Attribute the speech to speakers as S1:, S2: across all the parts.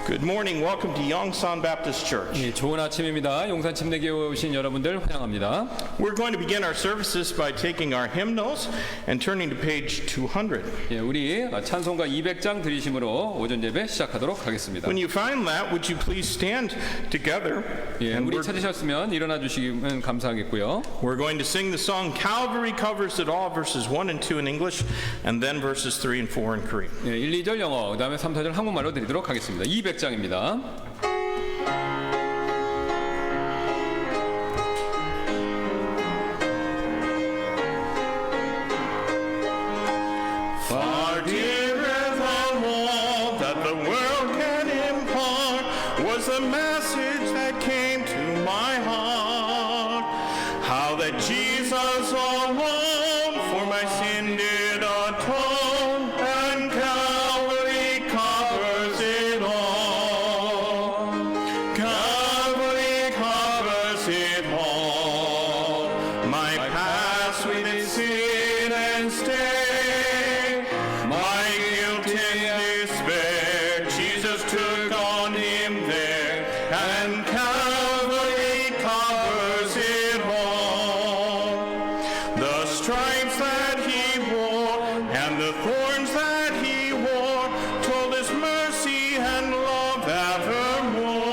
S1: Good morning. Welcome to Yongsan Baptist Church.
S2: 예, 좋은 아침입니다. 용산 침례교회 오신 여러분들 환영합니다.
S1: We're going to begin our services by taking our hymnals and turning to page 200.
S2: 예, 우리 찬송가 200장 들으심으로 오전 예배 시작하도록 하겠습니다.
S1: When you find that, would you please stand together?
S2: 예,
S1: And
S2: 우리 찾으셨으면 일어나 주시면 감사하겠고요.
S1: we're going to sing the song Calvary Covers It All, verses 1 and 2 in English, and then verses 3 and 4 in Korean.
S2: 예, 1, 2절 영어, 그다음에 3, 4절 한국말로 드리도록 하겠습니다. 200장입니다.
S1: Far dearer than all that the world can impart was the message that came to my heart. How that Jesus alone for my sin did atone, and Calvary covers it all. Calvary covers it all. My past with its sin and stain, my guilt and despair, Jesus took on him there, and Calvary covers it all. The stripes that he bore and the thorns that he wore told his mercy and love evermore.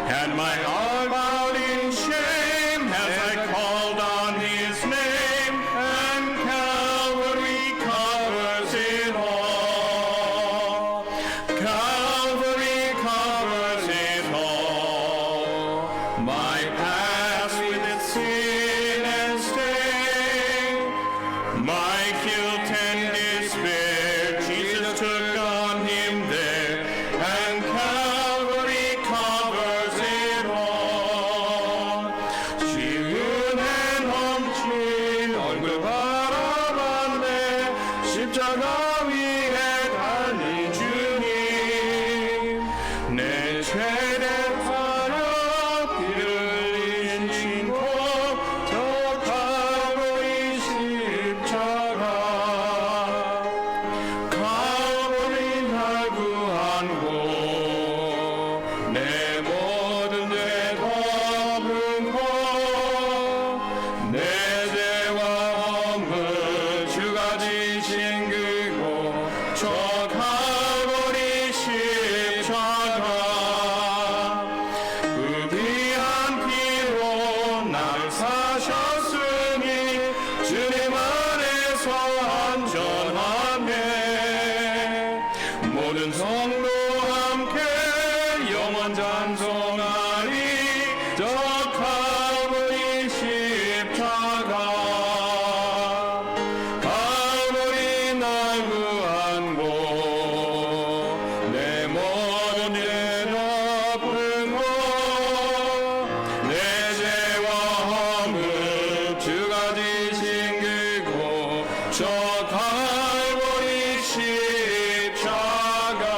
S1: And my heart bowed in shame as I called on his name, and Calvary covers it all. Calvary covers it all. My past with its sin and stain, my guilt and despair, Jesus took on him there, and Calvary covers it all. 시은의 넘친 얼굴 바라봤네, 십자가 위에 달린 주님, 내 죄된 사랑 피를 흘리신 곳, 저 칼보리 십자가. 칼보리 날 구한 곳, 내 모든 죄 덮은 곳, 내 죄와 허물 주가 지신 그곳, 저 칼보리 십자가. 그 귀한 피로 날 사셨으니 주님 안에서 안전하네. 모든 성도 함께 영원 찬송하리, 저 칼보리 십자가. 칼보리 날 구한 곳, 내 모든 죄 덮은 곳, 내 죄와 허물 주가 지신 그곳, 저 칼보리 십자가.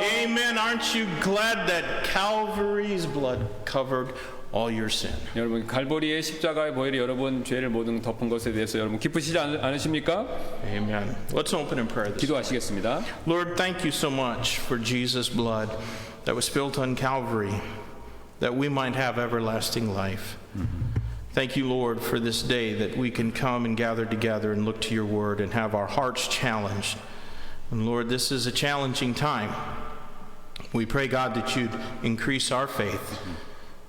S1: Amen. Aren't you glad that Calvary's blood covered all your sin?
S2: 여러분, 갈보리의 십자가의 보혈이 여러분 죄를 모두 덮은 것에 대해서 여러분 기쁘시지 않으십니까?
S1: Amen. Let's open in prayer this morning.
S2: 기도하시겠습니다.
S1: Lord, thank you so much for Jesus' blood that was spilled on Calvary, that we might have everlasting life. Thank you, Lord, for this day that we can come and gather together and look to your word and have our hearts challenged. And Lord, this is a challenging time. We pray, God, that you'd increase our faith.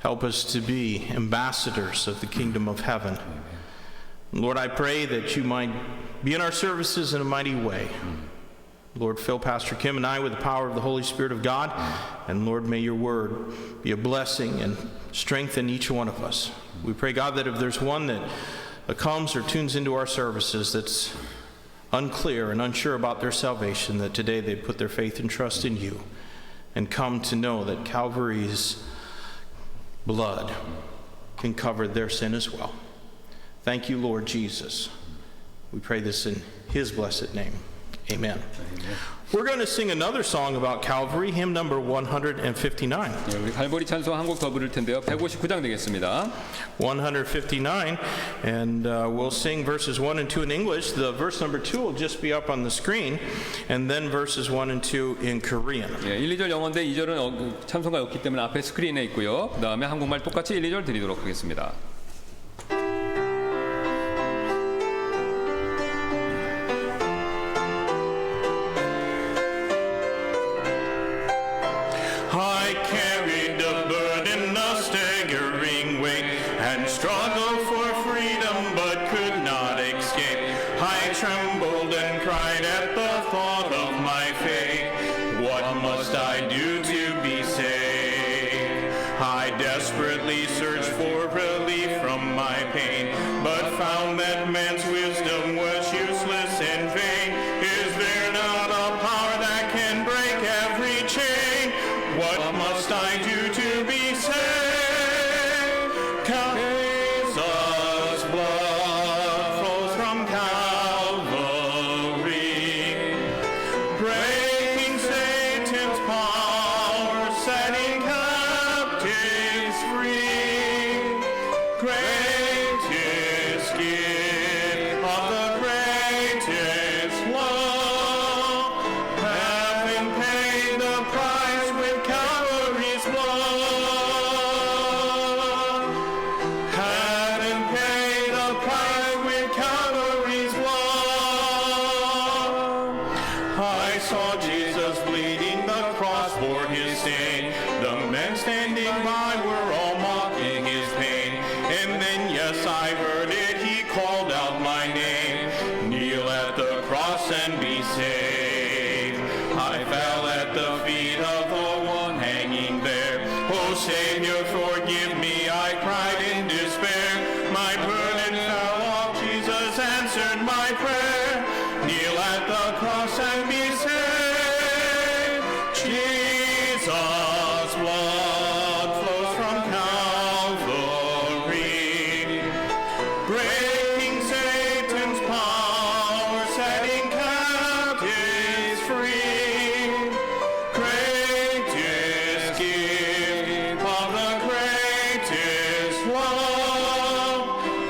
S1: Help us to be ambassadors of the kingdom of heaven. Lord, I pray that you might be in our services in a mighty way. Lord, fill Pastor Kim and I with the power of the Holy Spirit of God. And Lord, may your word be a blessing and strengthen each one of us. We pray, God, that if there's one that comes or tunes into our services that's unclear and unsure about their salvation, that today they'd put their faith and trust in you and come to know that Calvary's blood can cover their sin as well. Thank you, Lord Jesus. We pray this in his blessed name. Amen. We're going to sing another song about Calvary, hymn number 159.
S2: 예, 우리 갈보리 찬송 한 곡 더 부를 텐데요. 159장 되겠습니다.
S1: 159, and we'll sing verses 1 and 2 in English. The verse number 2 will just be up on the screen, and then verses 1 and 2 in Korean.
S2: 예, 1, 2절 영어인데 2절은 찬송가 없기 때문에 앞에 스크린에 있고요. 그 다음에 한국말 똑같이 1, 2절 드리도록 하겠습니다.
S1: I carried the burden of staggering weight and struggled for freedom but could not escape. I trembled and cried at the thought of my fate. What must I do to be saved? I desperately searched for relief from my pain, but found that man's wisdom was useless and vain. Is there not a power that can break every chain? What must I do to be saved? Jesus' blood flows from Calvary, breaking Satan's power, setting captives free. Greatest gift of the greatest love, heaven paid the price with Calvary's blood. Heaven paid the price with Calvary's blood. I saw Jesus bleeding, the cross bore his stain. The men standing by were all mocking his pain. And then, yes, I heard it, he called out my name. Kneel at the cross and be saved. I fell at the feet of the one hanging there. Oh, Savior, forgive me, I cried in despair. My burden fell off, Jesus answered my prayer. Kneel at the cross and be saved. Jesus' blood flows from Calvary, breaking Satan's power, setting captives free. Greatest gift of the greatest love,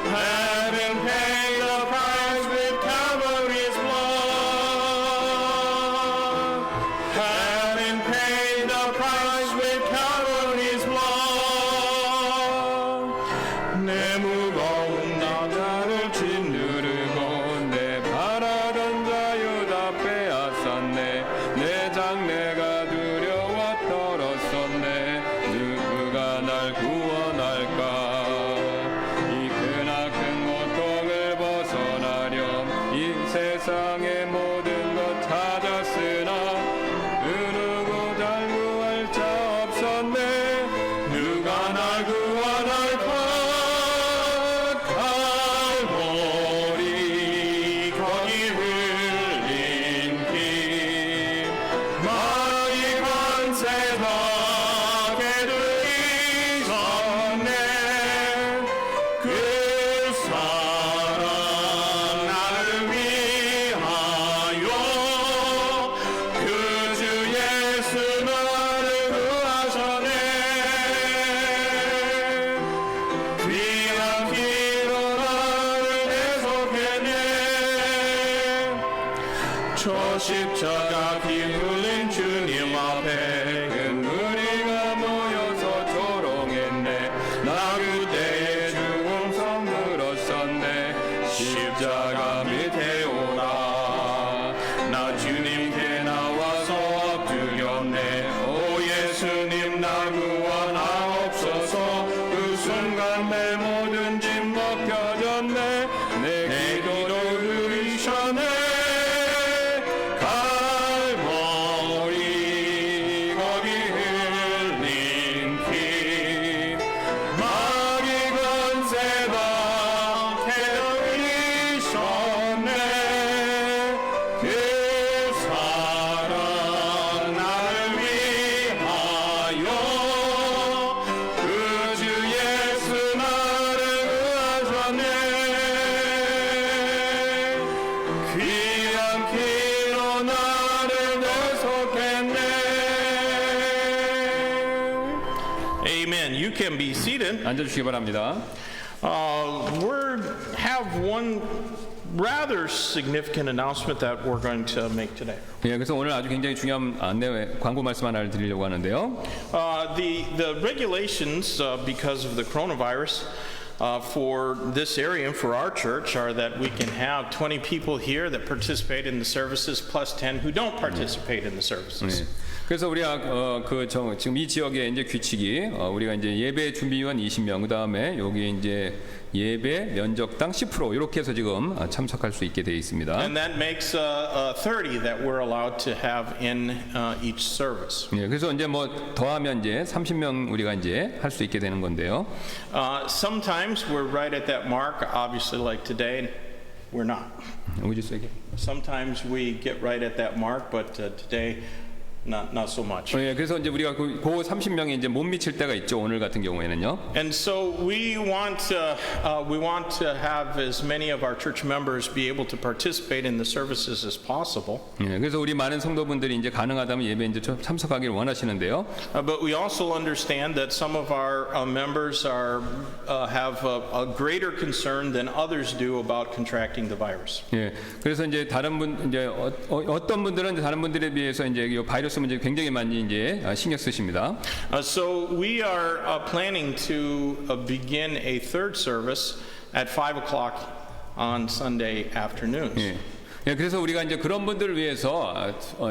S1: heaven paid the price with Calvary's blood. Heaven paid the price with Calvary's blood. 내 무거운 나자를 짓누르고 내 바라던 자유 다 빼앗았네. 내 장래가 두려워 떨었었네. 누가 날 구원할까? 이 크나큰 고통을 벗어나렴 이 세상의 모든 것 찾았으나 그 누구 잘 구할 자 없었네. 누가 날 구원할까? 갈보리 거기 흘린 피 마귀 관세 덕에 들이셨네. 그 사랑 나를 위하여 그 주 예수 나를 구하셨네. 귀한 피로 나를 대속했네. 저 십자가 피 흘린 주님 앞에 큰 무리가 모여서 조롱했네. 나 그때의 죽음 성 들었었네. 십자가 밑에 오라. 나 주님께 나와서 엎드렸네. 오 예수님 나 구원하옵소서. 그 순간 내 모든 짐 벗겨졌네. 내 기도를 들으셨네. 갈보리 Amen. You can be seated.
S2: 앉아주시기 바랍니다.
S1: We have one rather significant announcement that we're going to make today.
S2: 예, 그래서 오늘 아주 굉장히 중요한 안내 광고 말씀 하나를 드리려고 하는데요.
S1: The regulations, because of the coronavirus, for this area and for our church are that we can have 20 people here that participate in the services plus 10 who don't participate in the services.
S2: 그래서 우리가 지금 이 지역의 이제 규칙이 우리가 이제 예배 준비위원 20명, 그다음에 여기 이제 예배 면적당 10% 이렇게 해서 지금 참석할 수 있게 되어 있습니다.
S1: And that makes 30 that we're allowed to have in each service.
S2: 예, 그래서 이제 뭐 더하면 이제 30명 우리가 이제 할 수 있게 되는 건데요.
S1: Sometimes we're right at that mark. Obviously, like today, we're not.
S2: Would you say again?
S1: Sometimes we get right at that mark, but today. Not so much.
S2: 예, 그래서 이제 우리가 그 30명이 이제 못 미칠 때가 있죠. 오늘 같은 경우에는요.
S1: And so we want to have as many of our church members be able to participate in the services as possible.
S2: 예, 그래서 우리 많은 성도분들이 이제 가능하다면 예배 이제 좀 참석하기를 원하시는데요.
S1: But we also understand that some of our members have a greater concern than others do about contracting the virus.
S2: 예, 그래서 이제 다른 분 이제 어떤 분들은 다른 분들에 비해서 이제 이 바이러스 문제 굉장히 많이 이제 신경 쓰십니다.
S1: So we are planning to begin a third service at 5 o'clock on Sunday afternoons.
S2: 예. 예, 그래서 우리가 이제 그런 분들을 위해서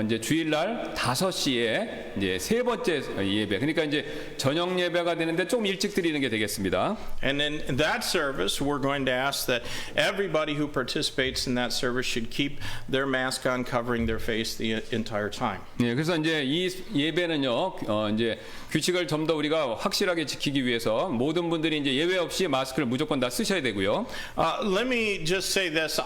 S2: 이제 주일날 5시에 이제 세 번째 예배, 그러니까 이제 저녁 예배가 되는데 좀 일찍 드리는 게 되겠습니다.
S1: And in that service, we're going to ask that everybody who participates in that service should keep their mask on, covering their face the entire time.
S2: 예, 그래서 이제 이 예배는요, 이제 규칙을 좀 더 우리가 확실하게 지키기 위해서 모든 분들이 이제 예외 없이 마스크를 무조건 다 쓰셔야 되고요.
S1: Let me just say this: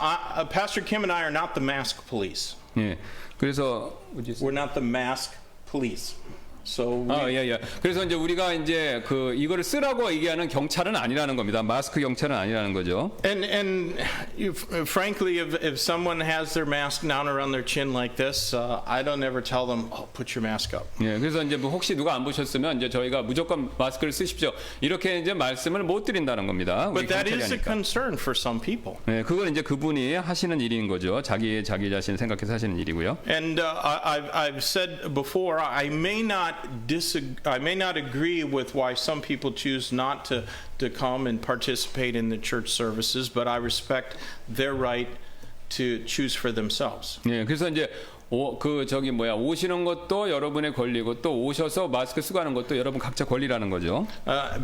S1: Pastor Kim and I are not the mask police.
S2: 예, 그래서
S1: We're not the mask police. So
S2: 예. 그래서 이제 우리가 이제 이거를 쓰라고 얘기하는 경찰은 아니라는 겁니다. 마스크 경찰은 아니라는 거죠.
S1: And frankly, if someone has their mask down around their chin like this, I don't ever tell them, "Oh, put your mask up."
S2: 예, 그래서 이제 뭐 혹시 누가 안 보셨으면 이제 저희가 무조건 마스크를 쓰십시오. 이렇게 이제 말씀을 못 드린다는 겁니다. 우리
S1: But that
S2: 경찰이
S1: is a
S2: 하니까.
S1: concern for some people.
S2: 예, 그건 이제 그분이 하시는 일인 거죠. 자기 자신을 생각해서 하시는 일이고요.
S1: And I've said before, I may not agree with why some people choose not to come and participate in the church services, but I respect their right to choose for themselves.
S2: 예, 그래서 이제 오시는 것도 여러분의 권리고 또 오셔서 마스크 쓰고 하는 것도 여러분 각자 권리라는 거죠.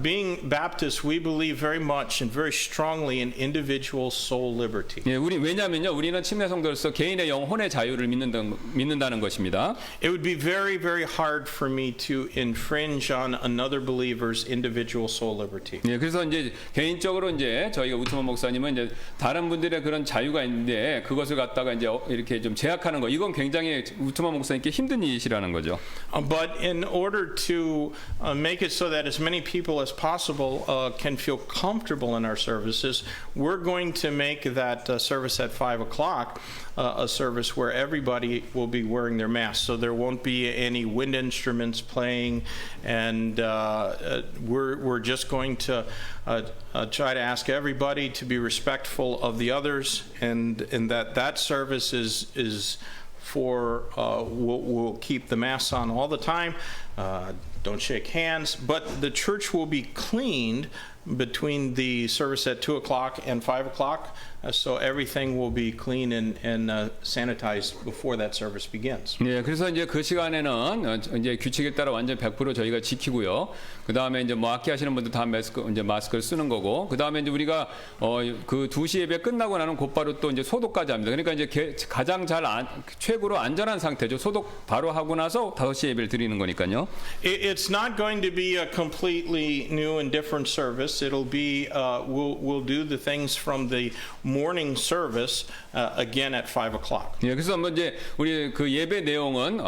S1: Being Baptist, we believe very much and very strongly in individual soul liberty.
S2: 예, 왜냐면요, 우리는 침례 성도로서 개인의 영혼의 자유를 믿는다는 것입니다.
S1: It would be very, very hard for me to infringe on another believer's individual soul liberty.
S2: 예, 그래서 이제 개인적으로 이제 저희가 우트만 목사님은 이제 다른 분들의 그런 자유가 있는데 그것을 갖다가 이제 이렇게 좀 제약하는 거, 이건 굉장히 우트만 목사님께 힘든 일이시라는 거죠.
S1: But in order to make it so that as many people as possible can feel comfortable in our services, we're going to make that service at 5 o'clock a service where everybody will be wearing their masks. So there won't be any wind instruments playing, and we're just going to try to ask everybody to be respectful of the others, and that service is for we'll keep the masks on all the time. Don't shake hands, but the church will be cleaned between the service at 2 o'clock and 5 o'clock, so everything will be clean and sanitized before that service begins.
S2: 네, 그래서 이제 그 시간에는 이제 규칙에 따라 완전 100% 저희가 지키고요. 그 다음에 이제 뭐 악기 하시는 분들 다 마스크를 쓰는 거고, 그 다음에 이제 우리가 그 2시 예배 끝나고 나면 곧바로 또 이제 소독까지 합니다. 그러니까 이제 가장 최고로 안전한 상태죠. 소독 바로 하고 나서 5시 예배를 드리는 거니까요.
S1: It's not going to be a completely new and different service. It'll be we'll do the things from the morning service again at 5 o'clock.
S2: 예, 그래서 뭐 이제 우리 그 예배 내용은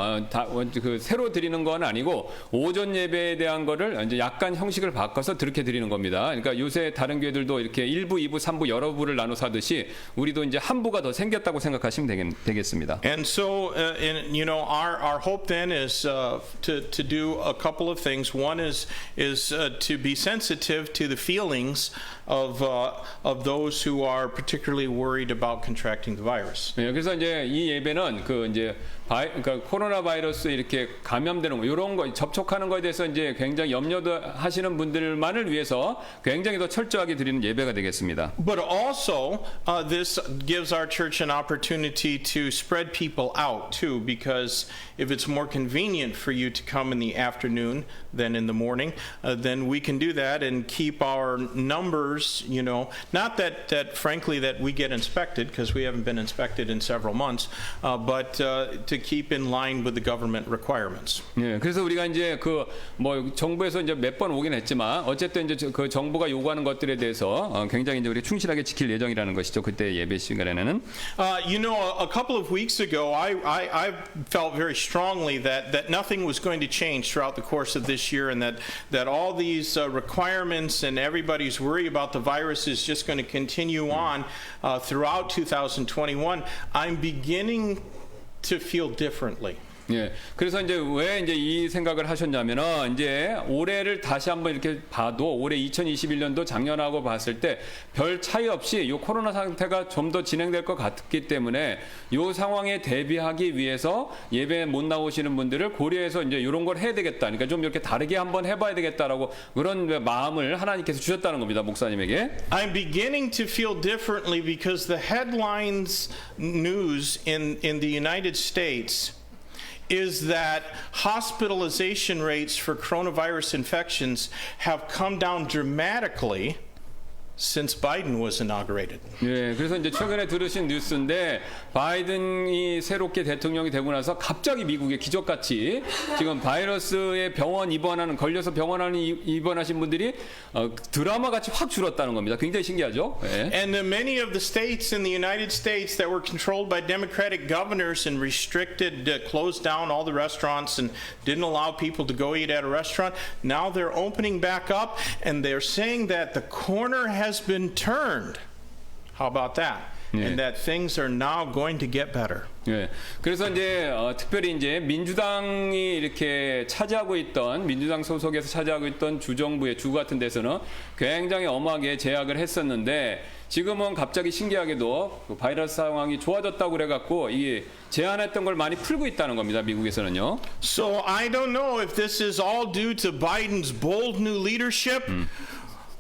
S2: 그 새로 드리는 건 아니고 오전 예배에 대한 거를 이제 약간 형식을 바꿔서 그렇게 드리는 겁니다. 그러니까 요새 다른 교회들도 이렇게 1부, 2부, 3부 여러 부를 나눠서 하듯이 우리도 이제 한 부가 더 생겼다고 생각하시면 되겠습니다.
S1: And so, our hope then is to do a couple couple of things. One is to be sensitive to the feelings of those who are particularly worried about contracting the virus.
S2: 네, 그래서 이제 이 예배는 그러니까 코로나 바이러스 이렇게 감염되는 거 이런 거 접촉하는 거에 대해서 이제 굉장히 염려하시는 분들만을 위해서 굉장히 더 철저하게 드리는 예배가 되겠습니다.
S1: But also, this gives our church an opportunity to spread people out too, because if it's more convenient for you to come in the afternoon than in the morning, then we can do that and keep our numbers, not that frankly that we get inspected, because we haven't been inspected in several months, but to keep in line with the government requirements.
S2: 예, 그래서 우리가 이제 정부에서 이제 몇 번 오긴 했지만 어쨌든 이제 그 정부가 요구하는 것들에 대해서 굉장히 이제 우리 충실하게 지킬 예정이라는 것이죠. 그때 예배 시간에는.
S1: A couple of weeks ago, I felt very strongly that nothing was going to change throughout the course of this year, and that all these requirements and everybody's worry about the virus is just going to continue on throughout 2021. I'm beginning to feel differently.
S2: 예. 그래서 이제 왜 이제 이 생각을 하셨냐면은 이제 올해를 다시 한번 이렇게 봐도 올해 2021년도 작년하고 봤을 때 별 차이 없이 이 코로나 상태가 좀 더 진행될 것 같기 때문에 이 상황에 대비하기 위해서 예배 못 나오시는 분들을 고려해서 이제 이런 걸 해야 되겠다. 그러니까 좀 이렇게 다르게 한번 해봐야 되겠다라고 그런 마음을 하나님께서 주셨다는 겁니다. 목사님에게.
S1: I'm beginning to feel differently because the headlines news in the United States is that hospitalization rates for coronavirus infections have come down dramatically since Biden was inaugurated.
S2: 예, 그래서 이제 최근에 들으신 뉴스인데 바이든이 새롭게 대통령이 되고 나서 갑자기 미국에 기적같이 지금 바이러스에 걸려서 입원하신 분들이 드라마같이 확 줄었다는 겁니다. 굉장히 신기하죠? 예.
S1: And many of the states in the United States that were controlled by Democratic governors and restricted, closed down all the restaurants and didn't allow people to go eat at a restaurant, now they're opening back up and they're saying that the corner has been turned. How about that?
S2: Yeah.
S1: And that things are now going to get better.
S2: 예. 그래서 이제 특별히 이제 민주당이 이렇게 민주당 소속에서 차지하고 있던 주 같은 데서는 굉장히 엄하게 제약을 했었는데 지금은 갑자기 신기하게도 그 바이러스 상황이 좋아졌다고 그래갖고 이 제한했던 걸 많이 풀고 있다는 겁니다. 미국에서는요.
S1: So I don't know if this is all due to Biden's bold new leadership.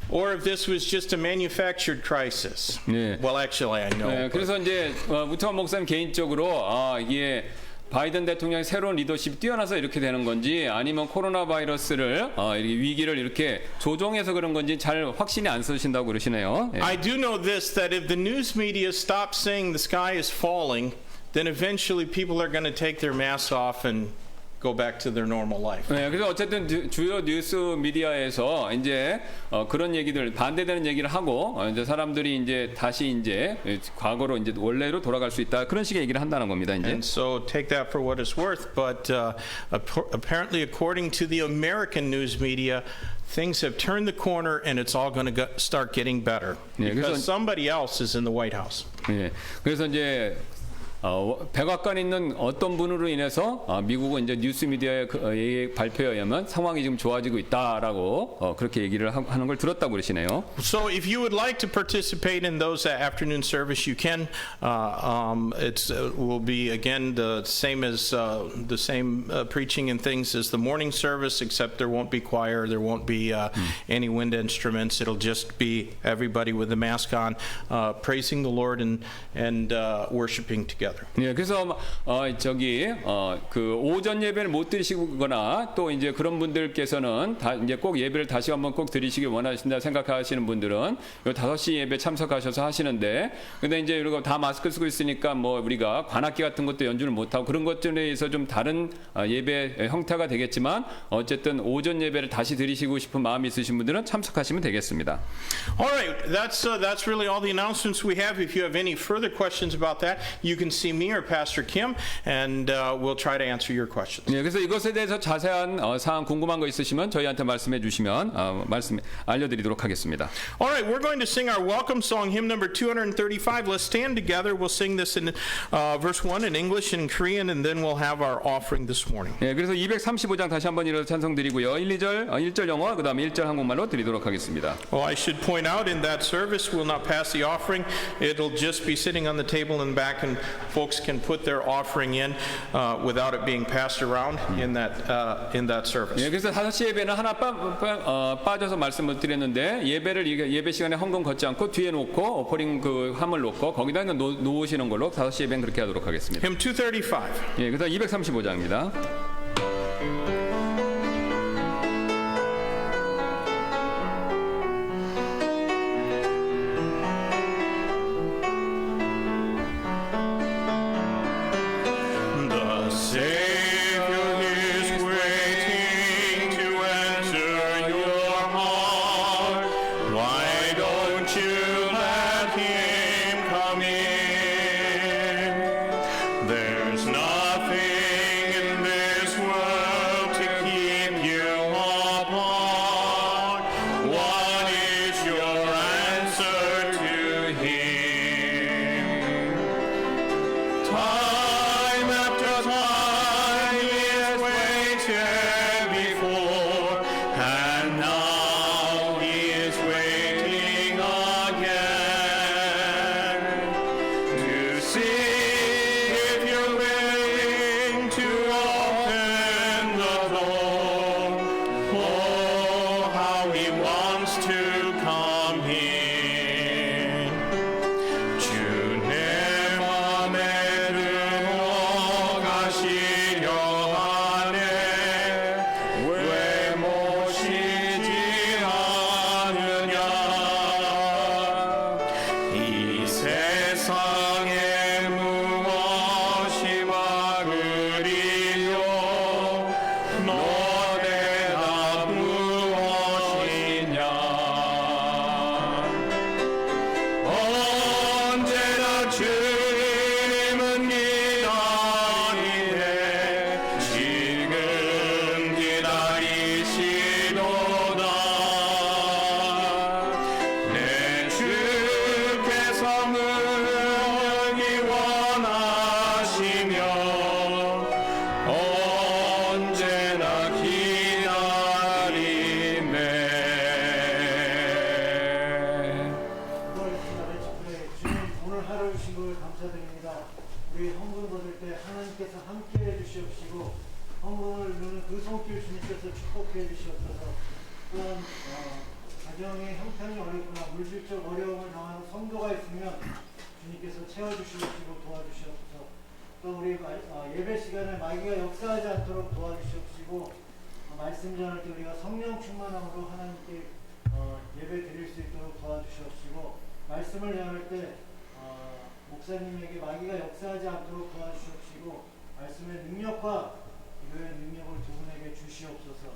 S1: Or if this was just a manufactured crisis.
S2: 네.
S1: Well, actually, I know.
S2: 네, 그래서 이제 우트만 목사님 개인적으로 이게 바이든 대통령의 새로운 리더십이 뛰어나서 이렇게 되는 건지 아니면 코로나 바이러스를 위기를 이렇게 조종해서 그런 건지 잘 확신이 안 서신다고 그러시네요. 네.
S1: I do know this, that if the news media stops saying the sky is falling, then eventually people are going to take their masks off and go back to their normal life.
S2: 네, 그래서 어쨌든 주요 뉴스 미디어에서 이제 그런 얘기들 반대되는 얘기를 하고 이제 사람들이 이제 다시 이제 과거로 이제 원래로 돌아갈 수 있다 그런 식의 얘기를 한다는 겁니다. 이제.
S1: And so take that for what it's worth. But apparently, according to the American news media, things have turned the corner and it's all going to start getting better because somebody else is in the White House.
S2: 네, 그래서 이제. 백악관에 있는 어떤 분으로 인해서 미국은 이제 뉴스 미디어의 발표에 의하면 상황이 지금 좋아지고 있다라고 그렇게 얘기를 하는 걸 들었다고 그러시네요.
S1: So if you would like to participate in those afternoon service, you can. It will be again the same preaching and things as the morning service, except there won't be choir, there won't be any wind instruments. It'll just be everybody with a mask on, praising the Lord and worshiping together.
S2: 네, 그래서 그 오전 예배를 못 드리시거나 또 이제 그런 분들께서는 이제 꼭 예배를 다시 한번 꼭 드리시길 원하신다 생각하시는 분들은 요 5시 예배 참석하셔서 하시는데 근데 이제 이거 다 마스크 쓰고 있으니까 우리가 관악기 같은 것도 연주를 못 하고 그런 것들에 의해서 좀 다른 예배 형태가 되겠지만 어쨌든 오전 예배를 다시 드리시고 싶은 마음이 있으신 분들은 참석하시면 되겠습니다.
S1: All right, that's really all the announcements we have. If you have any further questions about that, you can see me or Pastor Kim, and we'll try to answer your questions.
S2: 예, 그래서 이것에 대해서 자세한 사항 궁금한 거 있으시면 저희한테 말씀해 주시면 말씀 알려드리도록 하겠습니다.
S1: All right, we're going to sing our welcome song, hymn number 235. Let's stand together. We'll sing this in verse 1 in English and in Korean, and then we'll have our offering this morning.
S2: 예, 그래서 235장 다시 한번 일어서 찬송 드리고요. 1절 영어, 그다음에 1절 한국말로 드리도록 하겠습니다.
S1: Well, I should point out in that service, we'll not pass the offering. It'll just be sitting on the table in the back, and folks can put their offering in without it being passed around in that service.
S2: 예, 그래서 5시 예배는 하나 빠져서 말씀을 드렸는데 예배 시간에 헌금 걷지 않고 뒤에 놓고 오퍼링 그 함을 놓고 거기다 놓으시는 걸로 5시 예배는 그렇게 하도록 하겠습니다.
S1: Hymn 235.
S2: 예, 그다음 235장입니다.
S3: 가정의 형편이 어렵거나 물질적 어려움을 당하는 성도가 있으면 주님께서 채워주시고 도와주시옵소서. 또 우리 예배 시간에 마귀가 역사하지 않도록 도와주시옵시고 말씀 전할 때 우리가 성령 충만함으로 하나님께 예배 드릴 수 있도록 도와주시옵시고 말씀을 전할 때 목사님에게 마귀가 역사하지 않도록 도와주시옵시고 말씀의 능력과 기도의 능력을 두 분에게 주시옵소서.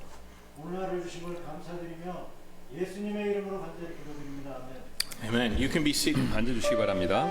S3: 오늘 하루 주신 걸 감사드리며 예수님의 이름으로 간절히 기도드립니다. 아멘.
S1: Amen. You can be seated.
S2: 앉아주시기 바랍니다.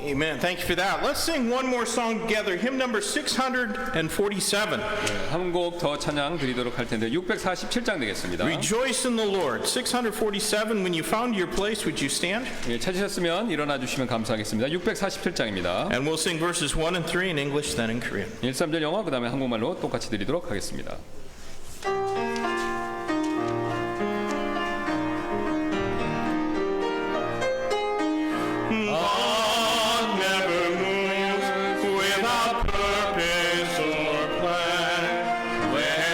S1: Amen. Thank you for that. Let's sing one more song together. Hymn number 647.
S2: 한 곡 더 찬양 드리도록 할 텐데 647장 되겠습니다.
S1: Rejoice in the Lord. 647. When you found your place, would you stand?
S2: 예, 찾으셨으면 일어나 주시면 감사하겠습니다. 647장입니다.
S1: And we'll sing verses 1 and 3 in English, then in Korean.
S2: 1, 3절 영어 그다음에 한국말로 똑같이 드리도록 하겠습니다.
S1: Without purpose or plan, when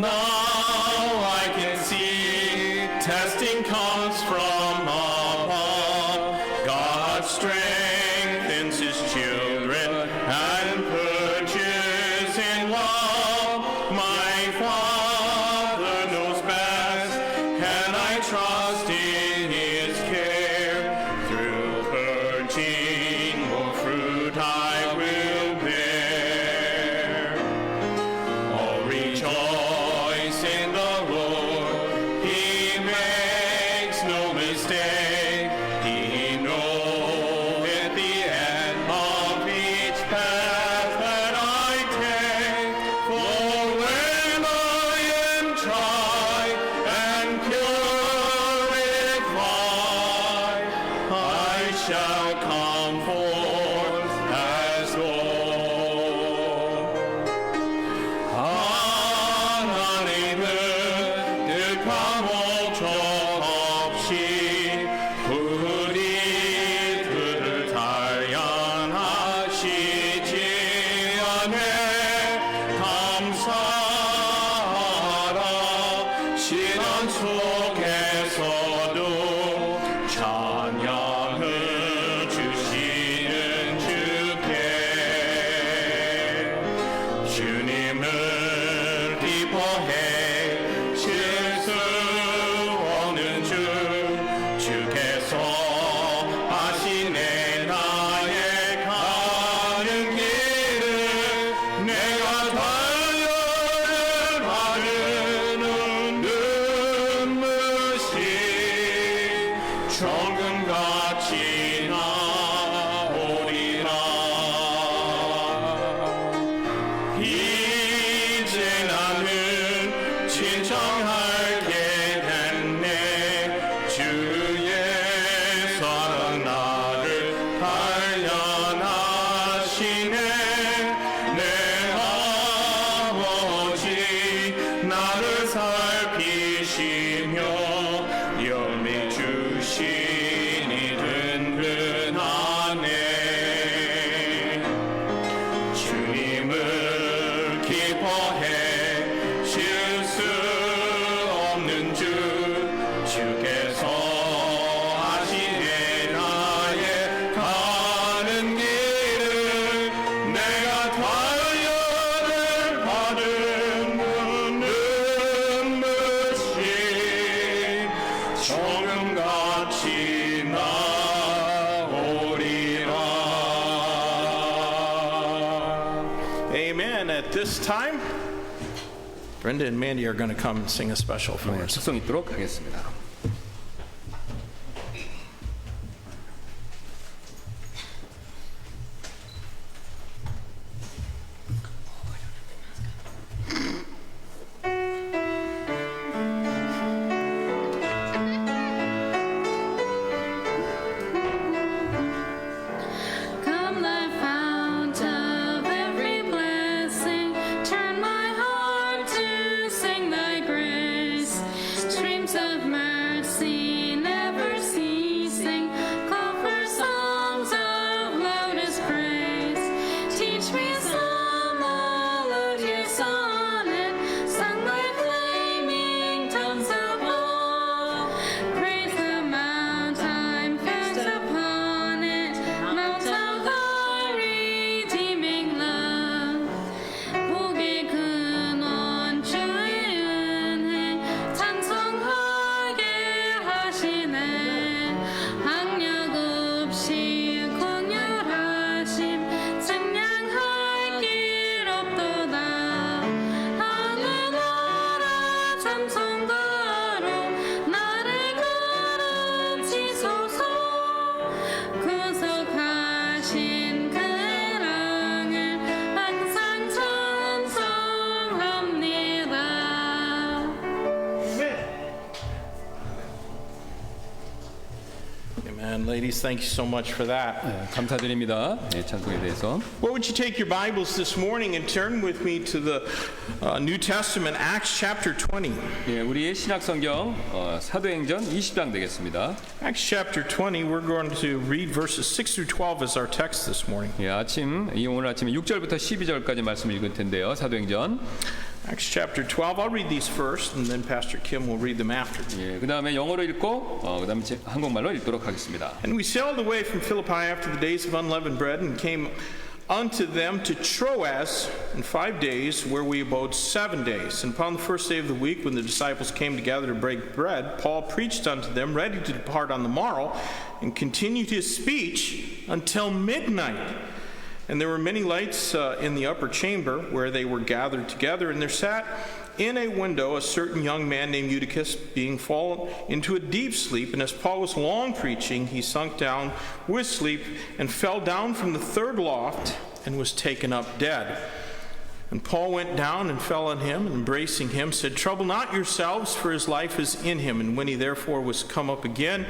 S1: Now I can see testing comes from above. God strengthens his children and purges in love. My Father knows best, and I trust in his care. Through purging, more fruit I will bear. Oh, rejoice in the Lord. He makes no mistake. He knoweth the end of each path that I take. For when I am tried and purified, I shall come forth as gold. 하나님은 득함 옥조 없이 우리 그를 단련하시지 않네. 감사하라. 시련 속에서도 찬양을 주시는 주께 주님을 기뻐해 실수 없는 주 주께서 하시네. 나의 가는 길을 내가 단련을 바르는 눈물이 정금같이 나오리라. 이제 나는 진정하게 됐네. 주의 사랑 나를 단련하시네. 내 아버지 나를 살피시며 연미 주시니 든든하네. 주님을 기뻐해 실수 없는 주 주께서 하시네. 나의 가는 길을 내가 단련을 받은 눈물이 정금같이 나오리라. Amen. At this time, Brenda and Mandy are going to come and sing a special for us.
S2: 특성 있도록 하겠습니다.
S4: Come thy fount of every blessing, turn my heart to sing thy grace. Streams of mercy never ceasing, call for songs of loudest praise. Teach me some melodious sonnet, sung by flaming tongues of awe. Praise the mount I'm fixed upon it, mount of thy redeeming love. 복의 근원 주의 은혜 찬송하게 하시네. 학력 없이 공유하심 증량할 길 없도다. 하늘나라 찬송가로 나를 가르치소서. 구속하신 그 사랑을 항상 찬송합니다.
S1: Amen. Ladies, thank you so much for that.
S2: 감사드립니다. 찬송에 대해서.
S1: What would you take your Bibles this morning and turn with me to the New Testament, Acts chapter 20.
S2: 예, 우리의 신약 성경 사도행전 20장 되겠습니다.
S1: Acts chapter 20, we're going to read verses 6 through 12 as our text this morning.
S2: 예, 오늘 아침에 6절부터 12절까지 말씀을 읽을 텐데요. 사도행전
S1: Acts chapter 12. I'll read these first, and then Pastor Kim will read them after.
S2: 예, 그 다음에 영어로 읽고 그 다음에 한국말로 읽도록 하겠습니다.
S1: And we sailed away from Philippi after the days of unleavened bread and came unto them to Troas in 5 days, where we abode 7 days. And upon the first day of the week, when the disciples came together to break bread, Paul preached unto them, ready to depart on the morrow, and continued his speech until midnight. And there were many lights in the upper chamber where they were gathered together, and there sat in a window a certain young man named Eutychus, being fallen into a deep sleep. And as Paul was long preaching, he sunk down with sleep and fell down from the third loft and was taken up dead. And Paul went down and fell on him, and embracing him, said, Trouble not yourselves, for his life is in him. And when he therefore was come up again,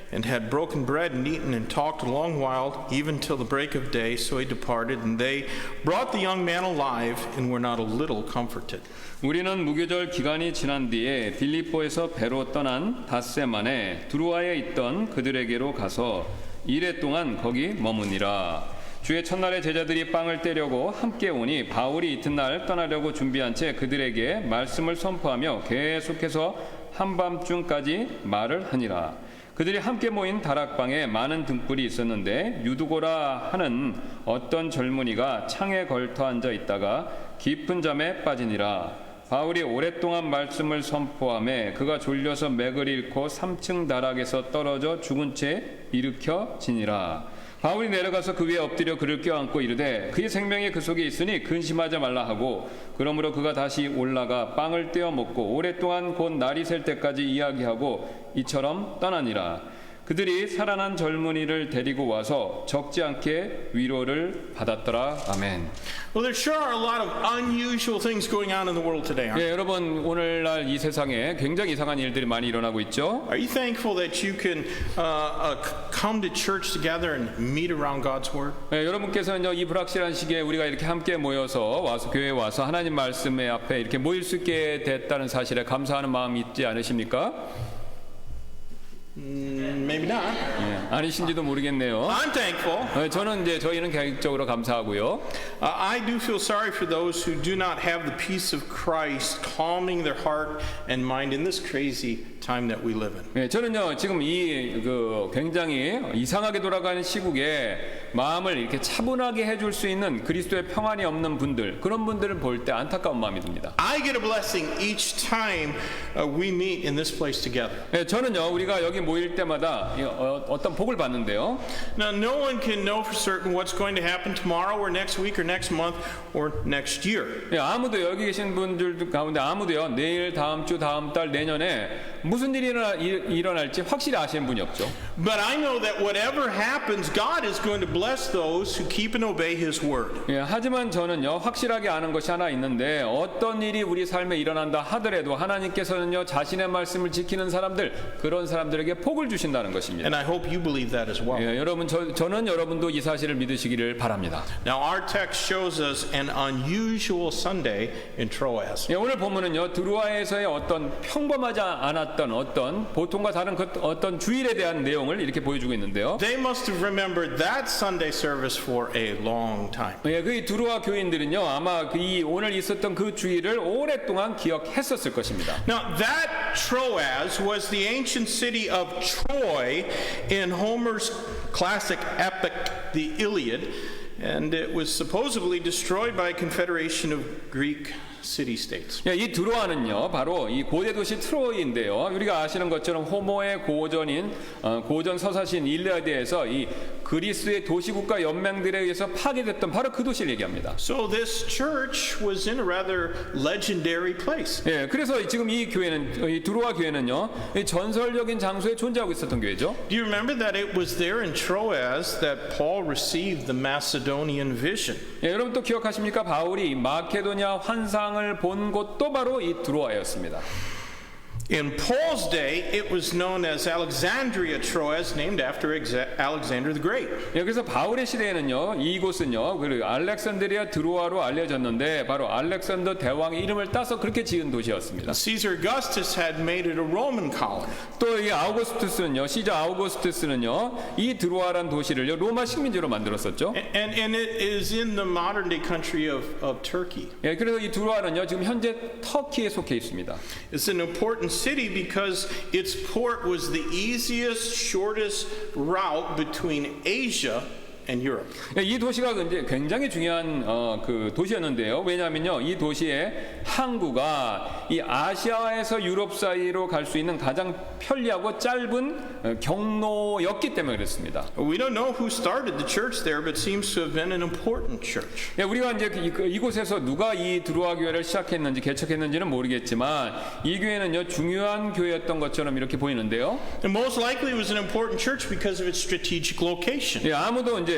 S1: and had broken bread and eaten and talked a long while, even till the break of day, so he departed. And they brought the young man alive, and were not a little comforted.
S2: 우리는 무교절 기간이 지난 뒤에 빌립보에서 배로 떠난 닷새 만에 두루아에 있던 그들에게로 가서 이레 동안 거기 머무니라. 주의 첫날에 제자들이 빵을 떼려고 함께 오니 바울이 이튿날 떠나려고 준비한 채 그들에게 말씀을 선포하며 계속해서 한밤중까지 말을 하니라. 그들이 함께 모인 다락방에 많은 등불이 있었는데 유두고라 하는 어떤 젊은이가 창에 걸터 앉아 있다가 깊은 잠에 빠지니라. 바울이 오랫동안 말씀을 선포하며 그가 졸려서 맥을 잃고 3층 다락에서 떨어져 죽은 채 일으켜지니라. 바울이 내려가서 그 위에 엎드려 그를 껴안고 이르되 그의 생명이 그 속에 있으니 근심하지 말라 하고, 그러므로 그가 다시 올라가 빵을 떼어 먹고 오랫동안 곧 날이 셀 때까지 이야기하고 이처럼 떠나니라. 그들이 살아난 젊은이를 데리고 와서 적지 않게 위로를 받았더라. 아멘.
S1: Well, there sure are a lot of unusual things going on in the world today, aren't
S2: 예, 여러분 오늘날 이 세상에 굉장히 이상한 일들이 많이 일어나고 있죠.
S1: Are you thankful that you can come to church together and meet around God's Word?
S2: 예, 여러분께서는 이 불확실한 시기에 우리가 이렇게 함께 모여서 교회에 와서 하나님 말씀의 앞에 이렇게 모일 수 있게 됐다는 사실에 감사하는 마음이 있지 않으십니까?
S1: Maybe not.
S2: 예, 아니신지도 모르겠네요.
S1: I'm thankful.
S2: 저희는 개인적으로 감사하고요.
S1: I do feel sorry for those who do not have the peace of Christ calming their heart and mind in this crazy time that we live in.
S2: 예, 저는요 지금 이 굉장히 이상하게 돌아가는 시국에 마음을 이렇게 차분하게 해줄 수 있는 그리스도의 평안이 없는 분들, 그런 분들을 볼 때 안타까운 마음이 듭니다.
S1: I get a blessing each time we meet in this place together.
S2: 예, 저는요 우리가 여기 모일 때마다 어떤 복을 받는데요.
S1: Now, no one can know for certain what's going to happen tomorrow or next week or next month or next year.
S2: 예, 아무도 여기 계신 분들 가운데 아무도요 내일, 다음 주, 다음 달, 내년에 무슨 일이 일어날지 확실히 아시는 분이 없죠.
S1: But I know that whatever happens, God is going to bless those who keep and obey His word.
S2: 예, 하지만 저는요 확실하게 아는 것이 하나 있는데, 어떤 일이 우리 삶에 일어난다 하더라도 하나님께서는요 자신의 말씀을 지키는 사람들, 그런 사람들에게 복을 주신다는 것입니다.
S1: And I hope you believe that as well.
S2: 예, 여러분 저는 여러분도 이 사실을 믿으시기를 바랍니다.
S1: Now, our text shows us an unusual Sunday in Troas.
S2: 예, 오늘 본문은요 드루아에서의 어떤 평범하지 않았던 어떤 보통과 다른 어떤 주일에 대한 내용을 이렇게 보여주고 있는데요.
S1: They must have remembered that Sunday service for a long time.
S2: 예, 그 드루아 교인들은요 아마 이 오늘 있었던 그 주일을 오랫동안 기억했었을 것입니다.
S1: Now, that Troas was the ancient city of Troy in Homer's classic epic, the Iliad, and it was supposedly destroyed by a confederation of Greek city-states.
S2: 예, 이 드로아는요 바로 이 고대 도시 트로이인데요. 우리가 아시는 것처럼 호모의 고전인 고전 서사신 일리아드에서 이 그리스의 도시국가 연맹들에 의해서 파괴됐던 바로 그 도시를 얘기합니다.
S1: So this church was in a rather legendary place.
S2: 예, 그래서 지금 이 교회는 이 드로아 교회는요 이 전설적인 장소에 존재하고 있었던 교회죠.
S1: Do you remember that it was there in Troas that Paul received the Macedonian vision?
S2: 예, 여러분 또 기억하십니까? 바울이 마케도냐 환상을 본 곳도 바로 이 드로아였습니다.
S1: In Paul's day, it was known as Alexandria Troas, named after Alexander the Great.
S2: 예, 그래서 바울의 시대에는요, 이곳은요, 그 알렉산드리아 드로아로 알려졌는데 바로 알렉산더 대왕의 이름을 따서 그렇게 지은 도시였습니다.
S1: Caesar Augustus had made it a Roman colony.
S2: 또 이 아우구스투스는요, 시저 아우구스투스는요, 이 드로아란 도시를 로마 식민지로 만들었었죠.
S1: And it is in the modern day country of Turkey.
S2: 예, 그래서 이 드로아는요, 지금 현재 터키에 속해 있습니다.
S1: It's an important city because its port was the easiest, shortest route between Asia and Europe.
S2: 이 도시가 이제 굉장히 중요한 그 도시였는데요. 왜냐하면요, 이 도시의 항구가 이 아시아에서 유럽 사이로 갈 수 있는 가장 편리하고 짧은 경로였기 때문에 그랬습니다.
S1: We don't know who started the church there, but seems to have been an important church.
S2: 예, 우리가 이제 이곳에서 누가 이 드로아 교회를 시작했는지 개척했는지는 모르겠지만 이 교회는요, 중요한 교회였던 것처럼 이렇게 보이는데요.
S1: And most likely it was an important church because of its strategic location.
S2: 예, 아무도 이제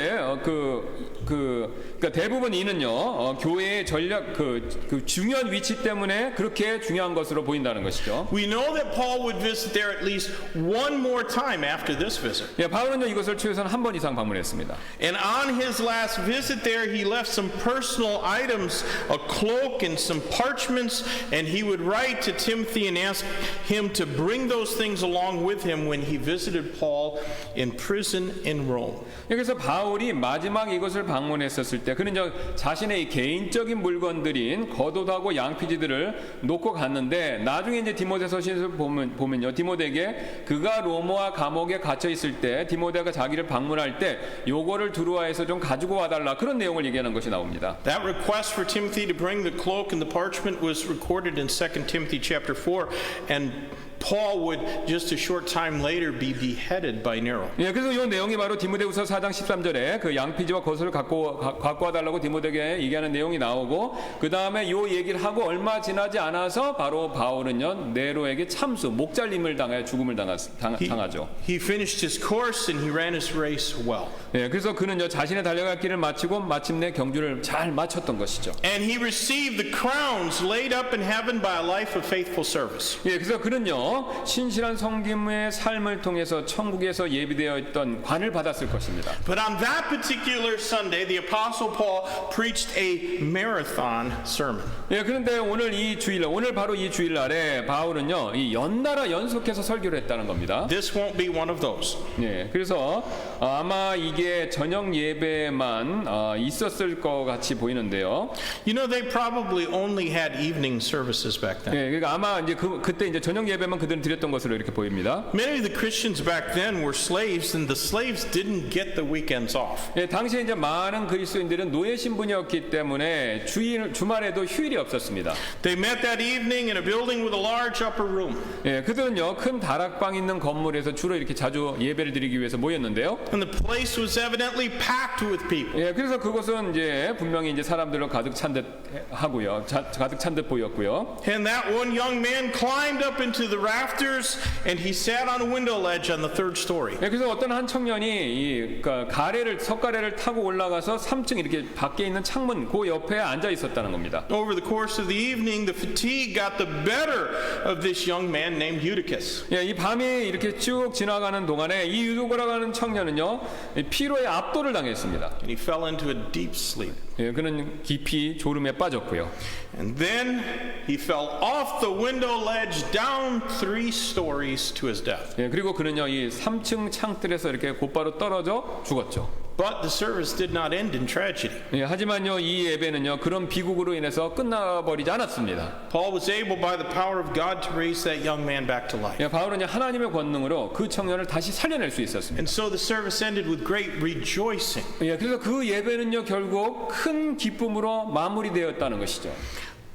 S2: 그러니까 대부분 이는요, 교회의 전략 그 중요한 위치 때문에 그렇게 중요한 것으로 보인다는 것이죠.
S1: We know that Paul would visit there at least one more time after this visit.
S2: 예, 바울은요, 이것을 최소한 한 번 이상 방문했습니다.
S1: And on his last visit there, he left some personal items, a cloak and some parchments, and he would write to Timothy and ask him to bring those things along with him when he visited Paul in prison in Rome.
S2: 그래서 바울이 마지막 이것을 방문했었을 때 그는 이제 자신의 개인적인 물건들인 겉옷하고 양피지들을 놓고 갔는데 나중에 이제 디모데서신에서 보면요, 디모데에게 그가 로마 감옥에 갇혀 있을 때 디모데가 자기를 방문할 때 요거를 드로아에서 좀 가지고 와달라, 그런 내용을 얘기하는 것이 나옵니다.
S1: That request for Timothy to bring the cloak and the parchment was recorded in 2 Timothy chapter 4, and Paul would just a short time later be beheaded by Nero.
S2: 예, 그래서 이 내용이 바로 디모데후서 4장 13절에 그 양피지와 겉옷을 갖고 와달라고 디모데에게 얘기하는 내용이 나오고, 그 다음에 이 얘기를 하고 얼마 지나지 않아서 바로 바울은요, 네로에게 참수, 목잘림을 당해 죽음을 당하죠.
S1: He finished his course and he ran his race well.
S2: 예, 그래서 그는요, 자신의 달려갈 길을 마치고 마침내 경주를 잘 마쳤던 것이죠.
S1: And he received the crowns laid up in heaven by a life of faithful service.
S2: 예, 그래서 그는요, 신실한 섬김의 삶을 통해서 천국에서 예비되어 있던 관을 받았을 것입니다.
S1: But on that particular Sunday, the Apostle Paul preached a marathon sermon.
S2: 예, 그런데 오늘 바로 이 주일날에 바울은요, 이 연달아 연속해서 설교를 했다는 겁니다.
S1: This won't be one of those.
S2: 예, 그래서 아마 이게 저녁 예배만 있었을 것 같이 보이는데요.
S1: You know, they probably only had evening services back then.
S2: 예, 그러니까 아마 이제 그때 이제 저녁 예배만 그들은 드렸던 것으로 이렇게 보입니다.
S1: Many of the Christians back then were slaves, and the slaves didn't get the weekends off.
S2: 예, 당시에 이제 많은 그리스도인들은 노예 신분이었기 때문에 주말에도 휴일이 없었습니다.
S1: They met that evening in a building with a large upper room.
S2: 예, 그들은요, 큰 다락방 있는 건물에서 주로 이렇게 자주 예배를 드리기 위해서 모였는데요.
S1: And the place was evidently packed with people.
S2: 예, 그래서 그곳은 이제 분명히 이제 사람들로 가득 찬 듯 하고요, 가득 찬 듯 보였고요.
S1: And that one young man climbed up into the rafters, and he sat on a window ledge on the third story.
S2: 예, 그래서 어떤 한 청년이 석가래를 타고 올라가서 3층 이렇게 밖에 있는 창문 그 옆에 앉아 있었다는 겁니다.
S1: Over the course of the evening, the fatigue got the better of this young man named Eutychus.
S2: 예, 이 밤이 이렇게 쭉 지나가는 동안에 이 유도고라고 하는 청년은요, 피로에 압도를 당했습니다.
S1: And he fell into a deep sleep.
S2: 예, 그는 깊이 졸음에 빠졌고요.
S1: And then he fell off the window ledge down 3 stories to his death.
S2: 예, 그리고 그는요, 이 3층 창틀에서 이렇게 곧바로 떨어져 죽었죠.
S1: But the service did not end in tragedy.
S2: 예, 하지만요, 이 예배는요, 그런 비극으로 인해서 끝나버리지 않았습니다.
S1: Paul was able by the power of God to raise that young man back to life.
S2: 예, 바울은요, 하나님의 권능으로 그 청년을 다시 살려낼 수 있었습니다.
S1: And so the service ended with great rejoicing.
S2: 예, 그래서 그 예배는요, 결국 큰 기쁨으로 마무리되었다는 것이죠.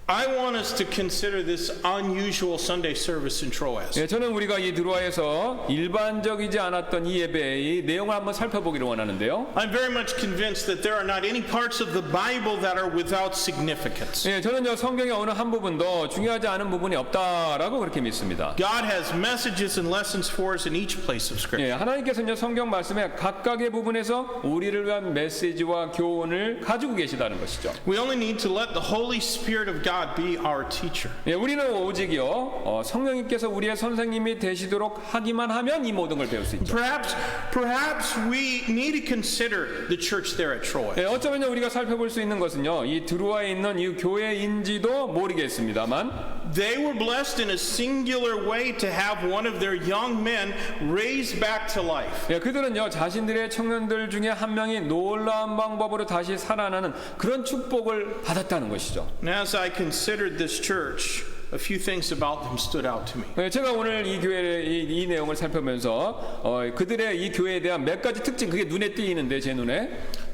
S1: I want us to consider this unusual Sunday service in Troas.
S2: 예, 저는 우리가 이 드로아에서 일반적이지 않았던 이 예배의 내용을 한번 살펴보기를 원하는데요.
S1: I'm very much convinced that there are not any parts of the Bible that are without significance.
S2: 예, 저는요, 성경의 어느 한 부분도 중요하지 않은 부분이 없다라고 그렇게 믿습니다.
S1: God has messages and lessons for us in each place of Scripture.
S2: 예, 하나님께서는요, 성경 말씀에 각각의 부분에서 우리를 위한 메시지와 교훈을 가지고 계시다는 것이죠.
S1: We only need to let the Holy Spirit of God God be our teacher.
S2: 예, 우리는 오직요 성령님께서 우리의 선생님이 되시도록 하기만 하면 이 모든 걸 배울 수 있죠.
S1: Perhaps we need to consider the church there at Troy.
S2: 예, 어쩌면요 우리가 살펴볼 수 있는 것은요 이 드로아에 있는 이 교회인지도 모르겠습니다만
S1: They were blessed in a singular way to have one of their young men raised back to life.
S2: 예, 그들은요 자신들의 청년들 중에 한 명이 놀라운 방법으로 다시 살아나는 그런 축복을 받았다는 것이죠.
S1: And as I considered this church, a few things about them stood out to me.
S2: 예, 제가 오늘 이 교회의 이 내용을 살펴보면서 그들의 이 교회에 대한 몇 가지 특징 그게 눈에 띄는데 제 눈에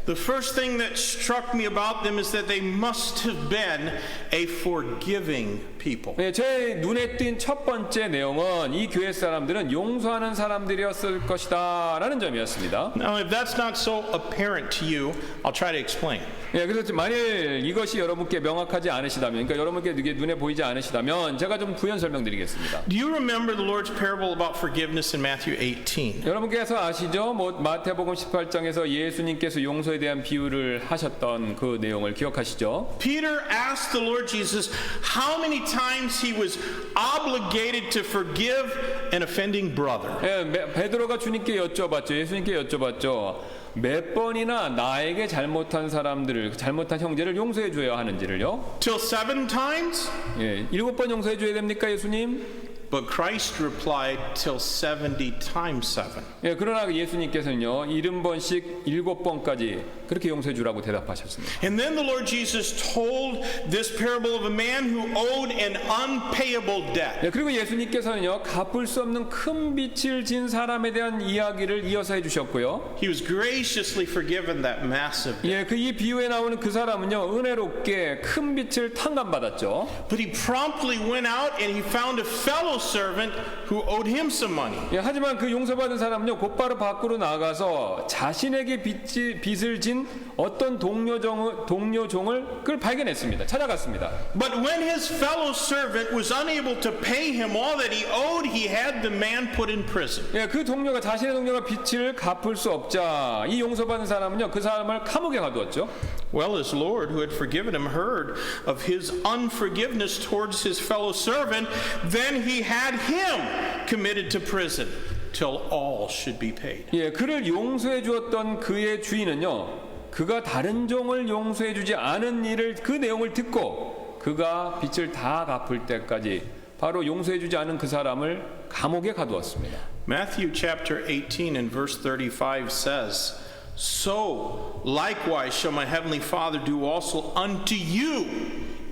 S1: The first thing that struck me about them is that they must have been a forgiving people.
S2: 예, 제 눈에 띈 첫 번째 내용은 이 교회 사람들은 용서하는 사람들이었을 것이다라는 점이었습니다.
S1: Now, if that's not so apparent to you, I'll try to explain.
S2: 예, 그래서 만일 이것이 여러분께 명확하지 않으시다면, 그러니까 여러분께 이게 눈에 보이지 않으시다면 제가 좀 부연 설명드리겠습니다.
S1: Do you remember the Lord's parable about forgiveness in Matthew 18?
S2: 여러분께서 아시죠? 마태복음 18장에서 예수님께서 용서에 대한 비유를 하셨던 그 내용을 기억하시죠?
S1: Peter asked the Lord Jesus how many times he was obligated to forgive an offending brother.
S2: 예, 베드로가 주님께 여쭤봤죠. 예수님께 여쭤봤죠. 몇 번이나 나에게 잘못한 사람들을, 잘못한 형제를 용서해 줘야 하는지를요?
S1: Till 7 times?
S2: 예, 7번 용서해 줘야 됩니까, 예수님?
S1: But Christ replied, till 70 times 7.
S2: 예, 그러나 예수님께서는요, 70번씩 7번까지 그렇게 용서해 주라고 대답하셨습니다.
S1: And then the Lord Jesus told this parable of a man who owed an unpayable debt.
S2: 예, 그리고 예수님께서는요, 갚을 수 없는 큰 빚을 진 사람에 대한 이야기를 이어서 해주셨고요.
S1: He was graciously forgiven that massive debt.
S2: 예, 그 이 비유에 나오는 그 사람은요, 은혜롭게 큰 빚을 탕감받았죠.
S1: But he promptly went out and he found a fellow servant who owed him some money.
S2: 예, 하지만 그 용서받은 사람은요, 곧바로 밖으로 나가서 자신에게 빚을 진 어떤 동료종을 그걸 발견했습니다. 찾아갔습니다.
S1: But when his fellow servant was unable to pay him all that he owed, he had the man put in prison.
S2: 예, 그 동료가 자신의 동료가 빚을 갚을 수 없자 이 용서받은 사람은요, 그 사람을 감옥에 가두었죠.
S1: Well, his Lord, who had forgiven him, heard of his unforgiveness towards his fellow servant. Then he had him committed to prison till all should be paid.
S2: 예, 그를 용서해 주었던 그의 주인은요, 그가 다른 종을 용서해 주지 않은 일을 그 내용을 듣고 그가 빚을 다 갚을 때까지 바로 용서해 주지 않은 그 사람을 감옥에 가두었습니다.
S1: Matthew chapter 18 and verse 35 says, So likewise shall my heavenly Father do also unto you,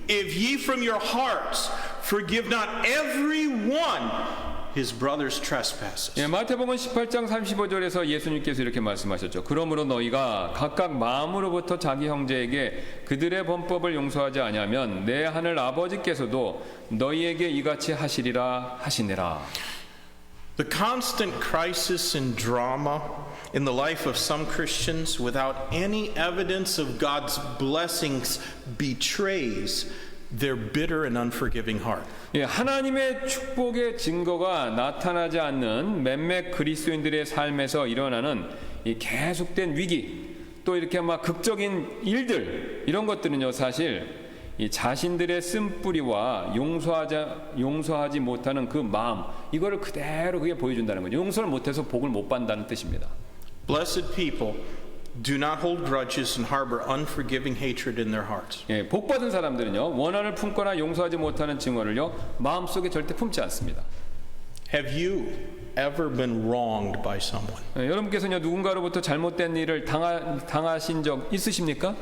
S1: if ye from your hearts forgive not every one his brother's trespasses.
S2: 예, 마태복음 18장 35절에서 예수님께서 이렇게 말씀하셨죠. 그러므로 너희가 각각 마음으로부터 자기 형제에게 그들의 범법을 용서하지 아니하면 내 하늘 아버지께서도 너희에게 이같이 하시리라 하시니라.
S1: The constant crisis and drama in the life of some Christians without any evidence of God's blessings betrays their bitter and unforgiving heart.
S2: 예, 하나님의 축복의 증거가 나타나지 않는 몇몇 그리스도인들의 삶에서 일어나는 이 계속된 위기, 또 이렇게 막 극적인 일들 이런 것들은요 사실 이 자신들의 쓴뿌리와 용서하지 못하는 그 마음 이거를 그대로 그게 보여준다는 거죠. 용서를 못해서 복을 못 받는다는 뜻입니다.
S1: Blessed people do not hold grudges and harbor unforgiving hatred in their hearts.
S2: 예, 복 받은 사람들은요 원한을 품거나 용서하지 못하는 증오를요 마음속에 절대 품지 않습니다.
S1: Have you ever been wronged by someone?
S2: 예, 여러분께서는 누군가로부터 잘못된 일을 당하신 적 있으십니까?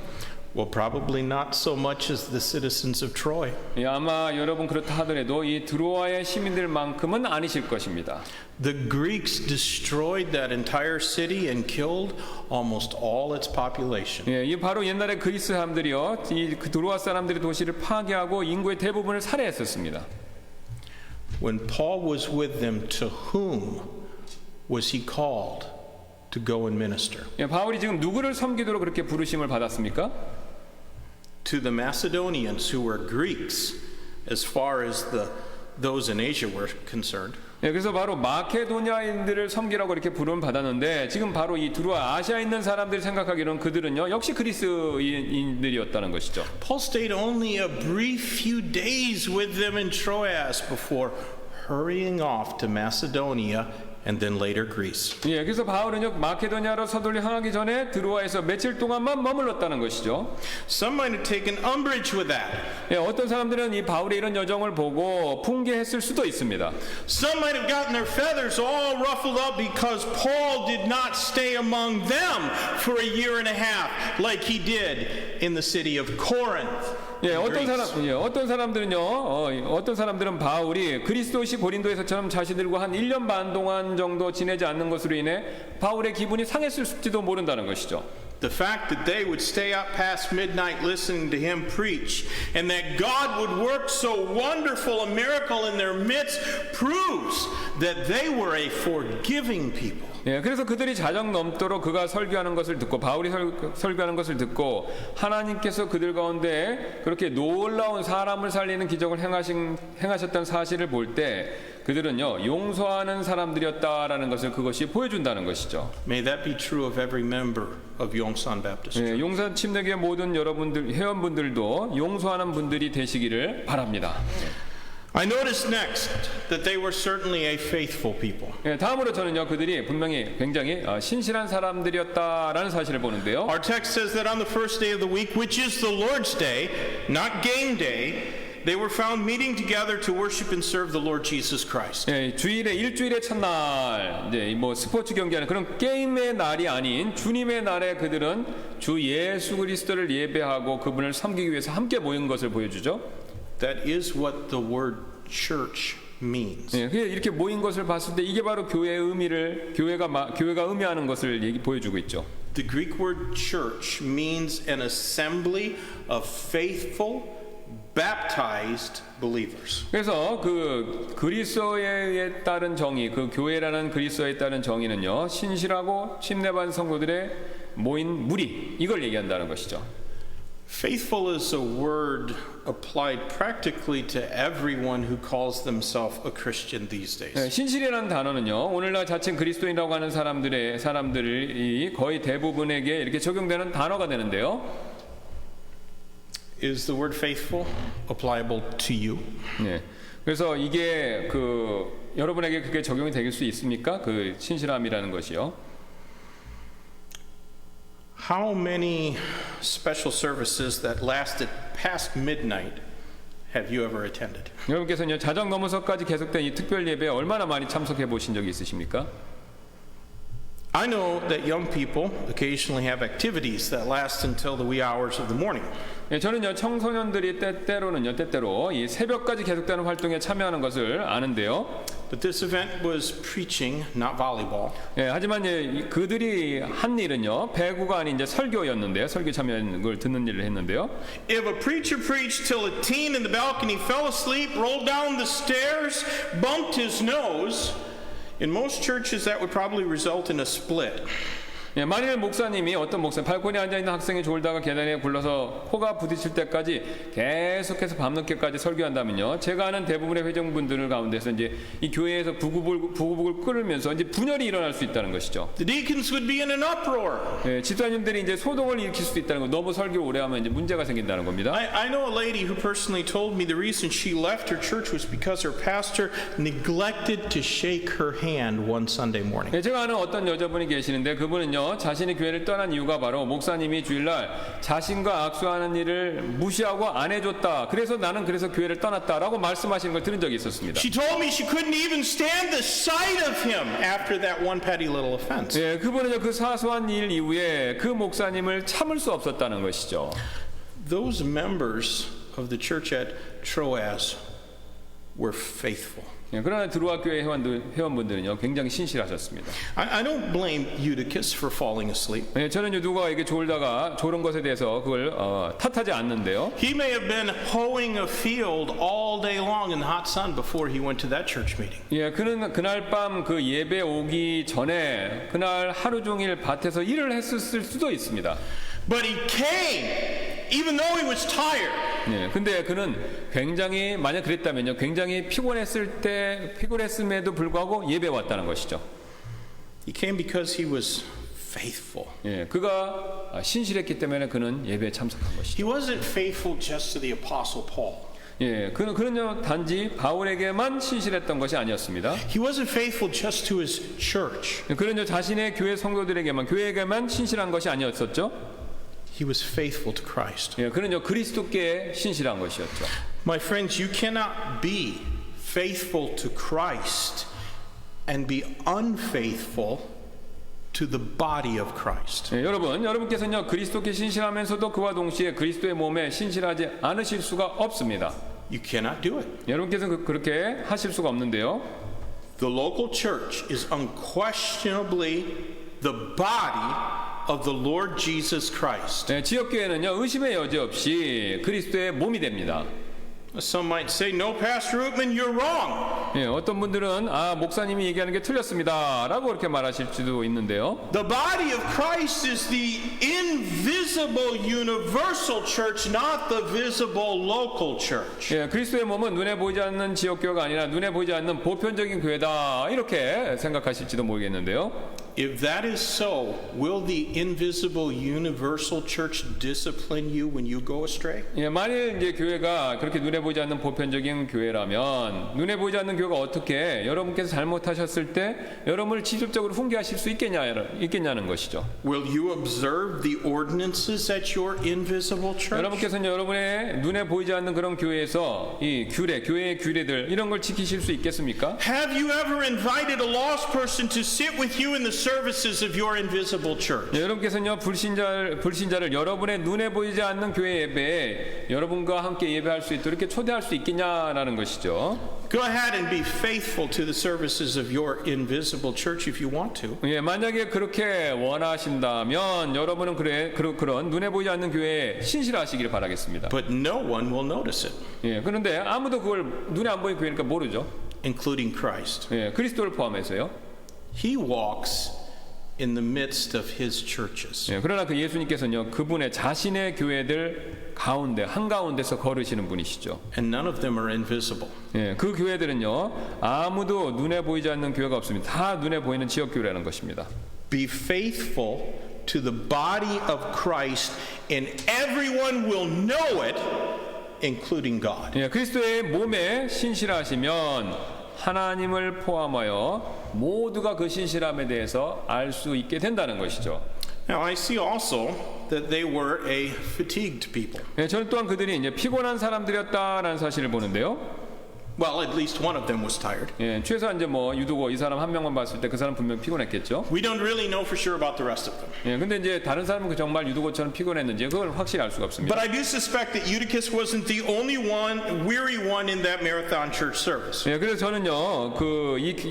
S1: Well, probably not so much as the citizens of Troy.
S2: 예, 아마 여러분 그렇다 하더라도 이 드로아의 시민들만큼은 아니실 것입니다.
S1: The Greeks destroyed that entire city and killed almost all its population.
S2: 예, 이 바로 옛날에 그리스 사람들이요, 그 드로아 사람들이 도시를 파괴하고 인구의 대부분을 살해했었습니다.
S1: When Paul was with them, to whom was he called to go and minister?
S2: 예, 바울이 지금 누구를 섬기도록 그렇게 부르심을 받았습니까?
S1: To the Macedonians who were Greeks as far as the those in Asia were concerned.
S2: 예, 그래서 바로 마케도니아인들을 섬기라고 이렇게 부름을 받았는데 지금 바로 이 두루아 아시아에 있는 사람들이 생각하기로는 그들은요 역시 그리스인들이었다는 것이죠.
S1: Paul stayed only a brief few days with them in Troas before hurrying off to Macedonia and then later Greece.
S2: 예, 그래서 바울은요 마케도니아로 서둘러 향하기 전에 드로아에서 며칠 동안만 머물렀다는 것이죠.
S1: Some might have taken umbrage with that.
S2: 예, 어떤 사람들은 이 바울의 이런 여정을 보고 풍계했을 수도 있습니다.
S1: Some might have gotten their feathers all ruffled up because Paul did not stay among them for a year and a half like he did in the city of Corinth.
S2: 예, 어떤 사람들은 바울이 그리스도시 고린도에서처럼 자신들과 한 1년 반 동안 정도 지내지 않는 것으로 인해 바울의 기분이 상했을지도 모른다는 것이죠.
S1: The fact that they would stay up past midnight listening to him preach and that God would work so wonderful a miracle in their midst proves that they were a forgiving people.
S2: 예, 그래서 그들이 자정 넘도록 그가 설교하는 것을 듣고 바울이 설교하는 것을 듣고 하나님께서 그들 가운데 그렇게 놀라운 사람을 살리는 기적을 행하셨다는 사실을 볼 때 그들은요 용서하는 사람들이었다라는 것을 그것이 보여준다는 것이죠.
S1: May that be true of every member of Yongsan Baptist.
S2: 예, 용산 침례교회 모든 여러분들 회원분들도 용서하는 분들이 되시기를 바랍니다.
S1: I noticed next that they were certainly a faithful people.
S2: 예, 다음으로 저는요 그들이 분명히 굉장히 신실한 사람들이었다라는 사실을 보는데요.
S1: Our text says that on the first day of the week, which is the Lord's day, not game day, they were found meeting together to worship and serve the Lord Jesus Christ.
S2: 예, 일주일의 첫날 이제 뭐 스포츠 경기하는 그런 게임의 날이 아닌 주님의 날에 그들은 주 예수 그리스도를 예배하고 그분을 섬기기 위해서 함께 모인 것을 보여주죠.
S1: That is what the word church means.
S2: 예, 이렇게 모인 것을 봤을 때 이게 바로 교회의 의미를 교회가 의미하는 것을 보여주고 있죠.
S1: The Greek word church means an assembly of faithful, baptized believers.
S2: 그래서 그 그리스도에 따른 정의, 그 교회라는 그리스도에 따른 정의는요, 신실하고 침례받은 성도들의 모인 무리 이걸 얘기한다는 것이죠.
S1: Faithful is a word applied practically to everyone who calls themselves a Christian these days.
S2: 네, 신실이라는 단어는요, 오늘날 자칭 그리스도인이라고 하는 사람들이 거의 대부분에게 이렇게 적용되는 단어가 되는데요.
S1: Is the word faithful applicable to you?
S2: 네, 그래서 이게 여러분에게 그게 적용이 될 수 있습니까? 그 신실함이라는 것이요.
S1: How many special services that lasted past midnight have you ever attended?
S2: 여러분께서는 자정 넘어서까지 계속된 이 특별 예배에 얼마나 많이 참석해 보신 적이 있으십니까?
S1: I know that young people occasionally have activities that last until the wee hours of the morning.
S2: 예, 저는요 청소년들이 때때로 이 새벽까지 계속되는 활동에 참여하는 것을 아는데요.
S1: But this event was preaching, not volleyball.
S2: 예, 하지만 그들이 한 일은요 배구가 아닌 이제 설교였는데요. 설교 참여하는 걸 듣는 일을 했는데요.
S1: If a preacher preached till a teen in the balcony fell asleep, rolled down the stairs, bumped his nose, in most churches that would probably result in a split.
S2: 예, 만일 목사님이 발코니에 앉아있는 학생이 졸다가 계단에 굴러서 코가 부딪힐 때까지 계속해서 밤늦게까지 설교한다면요, 제가 아는 대부분의 회장분들 가운데서 이제 이 교회에서 부글부글 끓으면서 이제 분열이 일어날 수 있다는 것이죠.
S1: The deacons would be in an uproar.
S2: 예, 집사님들이 이제 소동을 일으킬 수도 있다는 거. 너무 설교를 오래 하면 이제 문제가 생긴다는 겁니다.
S1: I know a lady who personally told me the reason she left her church was because her pastor neglected to shake her hand one Sunday morning.
S2: 예, 제가 아는 어떤 여자분이 계시는데 그분은요 자신이 교회를 떠난 이유가 바로 목사님이 주일날 자신과 악수하는 일을 무시하고 안 해줬다. 그래서 나는 교회를 떠났다라고 말씀하시는 걸 들은 적이 있었습니다.
S1: She told me she couldn't even stand the sight of him after that one petty little offense.
S2: 예, 그분은요 그 사소한 일 이후에 그 목사님을 참을 수 없었다는 것이죠.
S1: Those members of the church at Troas were faithful.
S2: 예, 그러나 드로아 교회 회원분들은요 굉장히 신실하셨습니다.
S1: I don't blame Eutychus for falling asleep.
S2: 예, 저는 누가 이게 졸은 것에 대해서 그걸 탓하지 않는데요.
S1: He may have been hoeing a field all day long in the hot sun before he went to that church meeting.
S2: 예, 그는 그날 밤 그 예배 오기 전에 그날 하루 종일 밭에서 일을 했을 수도 있습니다.
S1: But he came, even though he was tired.
S2: 예, 근데 그는 굉장히 만약 그랬다면요, 굉장히 피곤했음에도 불구하고 예배 왔다는 것이죠.
S1: He came because he was faithful.
S2: 예, 그가 신실했기 때문에 그는 예배에 참석한 것이죠.
S1: He wasn't faithful just to the Apostle Paul.
S2: 예, 그는요 단지 바울에게만 신실했던 것이 아니었습니다.
S1: He wasn't faithful just to his church.
S2: 그는요 자신의 교회 성도들에게만 교회에게만 신실한 것이 아니었었죠.
S1: He was faithful to Christ.
S2: 예, 그는요 그리스도께 신실한 것이었죠.
S1: My friends, you cannot be faithful to Christ and be unfaithful to the body of Christ.
S2: 예, 여러분께서는요 그리스도께 신실하면서도 그와 동시에 그리스도의 몸에 신실하지 않으실 수가 없습니다.
S1: You cannot do it.
S2: 여러분께서는 그렇게 하실 수가 없는데요.
S1: The local church is unquestionably the body of the Lord Jesus Christ.
S2: 예, 지역교회는요 의심의 여지 없이 그리스도의 몸이 됩니다.
S1: Some might say, no, Pastor Ootman, you're wrong.
S2: 예, 어떤 분들은 목사님이 얘기하는 게 틀렸습니다라고 그렇게 말하실지도 있는데요.
S1: The body of Christ is the invisible universal church, not the visible local church.
S2: 예, 그리스도의 몸은 눈에 보이지 않는 지역교회가 아니라 눈에 보이지 않는 보편적인 교회다 이렇게 생각하실지도 모르겠는데요.
S1: If that is so, will the invisible universal church discipline you when you go astray?
S2: 예, 만일 이제 교회가 그렇게 눈에 보이지 않는 보편적인 교회라면 눈에 보이지 않는 교회가 어떻게 여러분께서 잘못하셨을 때 여러분을 직접적으로 훈계하실 수 있겠냐는 것이죠.
S1: Will you observe the ordinances at your invisible church?
S2: 여러분께서는 여러분의 눈에 보이지 않는 그런 교회에서 이 교회의 규례들 이런 걸 지키실 수 있겠습니까?
S1: Have you ever invited a lost person to sit with you in the services of your invisible church?
S2: 예, 여러분께서는요 불신자를 여러분의 눈에 보이지 않는 교회 예배에 여러분과 함께 예배할 수 있도록 이렇게 초대할 수 있겠냐라는 것이죠.
S1: Go ahead and be faithful to the services of your invisible church if you want to.
S2: 예, 만약에 그렇게 원하신다면 여러분은 그런 눈에 보이지 않는 교회에 신실하시기를 바라겠습니다.
S1: But no one will notice it,
S2: 예, 그런데 아무도 그걸 눈에 안 보이는 교회니까 모르죠.
S1: including Christ.
S2: 예, 그리스도를 포함해서요.
S1: He walks in the midst of his churches.
S2: 예, 그러나 그 예수님께서는요 그분의 자신의 교회들 가운데 한가운데서 걸으시는 분이시죠.
S1: And none of them are invisible.
S2: 예, 그 교회들은요 아무도 눈에 보이지 않는 교회가 없습니다. 다 눈에 보이는 지역 교회라는 것입니다.
S1: Be faithful to the body of Christ, and everyone will know it, including God.
S2: 예, 그리스도의 몸에 신실하시면 하나님을 포함하여 모두가 그 신실함에 대해서 알 수 있게 된다는 것이죠.
S1: Now I see also that they were a fatigued people.
S2: 예, 저는 또한 그들이 이제 피곤한 사람들이었다라는 사실을 보는데요.
S1: Well, at least one of them was tired.
S2: 예, 최소한 이제 유두고 이 사람 한 명만 봤을 때 그 사람 분명 피곤했겠죠.
S1: We don't really know for sure about the rest of them.
S2: 예, 근데 이제 다른 사람은 정말 유두고처럼 피곤했는지 그걸 확실히 알 수가 없습니다.
S1: But I do suspect that Eutychus wasn't the only weary one in that marathon church service.
S2: 예, 그래서 저는요,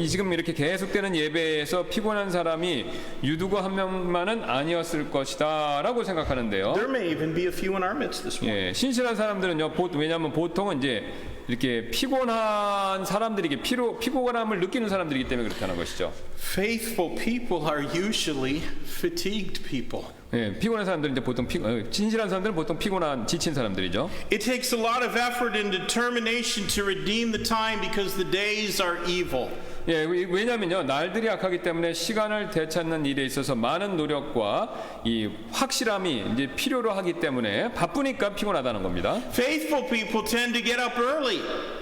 S2: 지금 이렇게 계속되는 예배에서 피곤한 사람이 유두고 한 명만은 아니었을 것이다라고 생각하는데요.
S1: There may even be a few in our midst this morning.
S2: 예, 신실한 사람들은요, 왜냐하면 보통은 이제 이렇게 피곤한 사람들이 피곤함을 느끼는 사람들이기 때문에 그렇다는 것이죠.
S1: Faithful people are usually fatigued people.
S2: 예, 피곤한 사람들은 이제 보통 진실한 사람들은 보통 피곤한 지친 사람들이죠.
S1: It takes a lot of effort and determination to redeem the time because the days are evil.
S2: 예, 왜냐면요 날들이 악하기 때문에 시간을 되찾는 일에 있어서 많은 노력과 이 확실함이 이제 필요로 하기 때문에 바쁘니까 피곤하다는 겁니다.
S1: Faithful people tend to get up early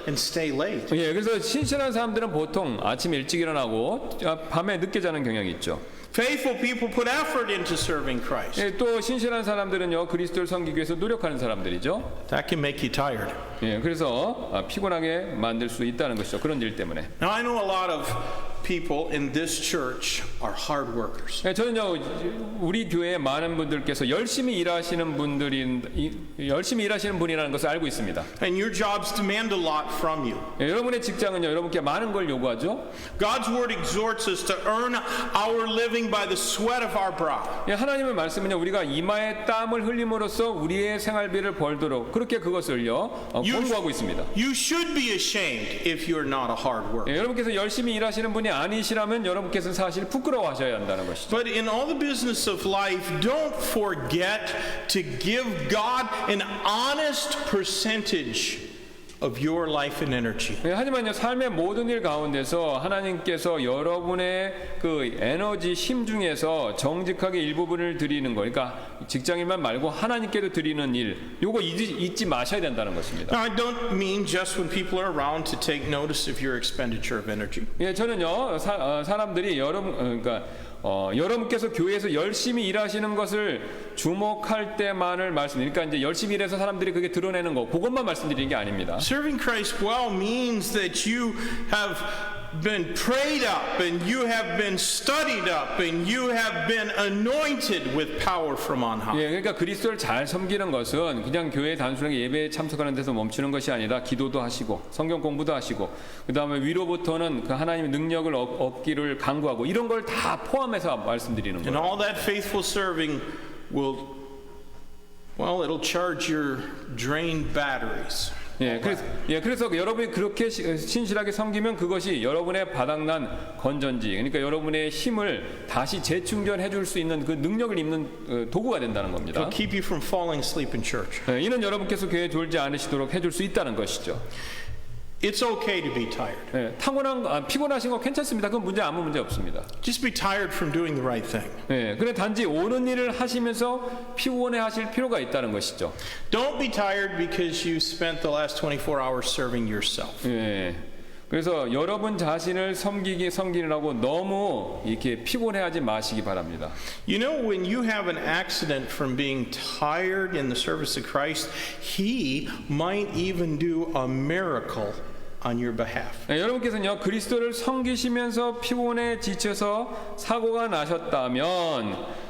S1: and stay late.
S2: 예, 그래서 신실한 사람들은 보통 아침 일찍 일어나고 밤에 늦게 자는 경향이 있죠.
S1: Faithful people put effort into serving Christ.
S2: 예, 또 신실한 사람들은요 그리스도를 섬기기 위해서 노력하는 사람들이죠.
S1: That can make you tired.
S2: 예, 그래서 피곤하게 만들 수 있다는 것이죠. 그런 일 때문에.
S1: Now I know a lot of people in this church are hard workers.
S2: 예, 저는요 우리 교회에 많은 분들께서 열심히 일하시는 분이라는 것을 알고 있습니다.
S1: And your jobs demand a lot from you.
S2: 예, 여러분의 직장은요 여러분께 많은 걸 요구하죠.
S1: God's word exhorts us to earn our living by the sweat of our brow.
S2: 예, 하나님의 말씀은요 우리가 이마에 땀을 흘림으로써 우리의 생활비를 벌도록 그렇게 그것을요 권고하고 있습니다.
S1: You should be ashamed if you're not a hard worker.
S2: 예, 여러분께서 열심히 일하시는 분이 아니시라면 여러분께서는 사실 부끄러워하셔야 한다는 것이죠.
S1: But in all the business of life, don't forget to give God an honest percentage of your life and energy.
S2: 하지만요, 삶의 모든 일 가운데서 하나님께서 여러분의 그 에너지, 힘 중에서 정직하게 일부분을 드리는 거, 그러니까 직장일만 말고 하나님께도 드리는 일, 요거 잊지 마셔야 된다는 것입니다.
S1: Now, I don't mean just when people are around to take notice of your expenditure of energy.
S2: 예, 저는요, 사람들이 여러분께서 교회에서 열심히 일하시는 것을 주목할 때만을 말씀드리니까 이제 열심히 일해서 사람들이 그게 드러내는 거, 그것만 말씀드리는 게 아닙니다.
S1: Serving Christ well means that you have been prayed up and you have been studied up and you have been anointed with power from on high.
S2: 예, 그러니까 그리스도를 잘 섬기는 것은 그냥 교회에 단순하게 예배에 참석하는 데서 멈추는 것이 아니라 기도도 하시고 성경 공부도 하시고 그다음에 위로부터는 그 하나님의 능력을 얻기를 간구하고 이런 걸 다 포함해서 말씀드리는
S1: And
S2: 거예요.
S1: all that faithful serving will, well, it'll charge your drained batteries.
S2: 그래서 여러분이 그렇게 신실하게 섬기면 그것이 여러분의 바닥난 건전지, 그러니까 여러분의 힘을 다시 재충전해 줄 수 있는 그 능력을 입는 도구가 된다는 겁니다.
S1: It'll keep you from falling asleep in church.
S2: 이는 여러분께서 교회에 졸지 않으시도록 해줄 수 있다는 것이죠.
S1: It's okay to be tired.
S2: 피곤하신 거 괜찮습니다. 그건 아무 문제 없습니다.
S1: Just be tired from doing the right thing.
S2: 그래 단지 옳은 일을 하시면서 피곤해하실 필요가 있다는 것이죠.
S1: Don't be tired because you spent the last 24 hours serving yourself.
S2: 그래서 여러분 자신을 섬기느라고 너무 이렇게 피곤해하지 마시기 바랍니다.
S1: You know, when you have an accident from being tired in the service of Christ, He might even do a miracle on your behalf.
S2: 여러분께서는요, 그리스도를 섬기시면서 피곤해 지쳐서 사고가 나셨다면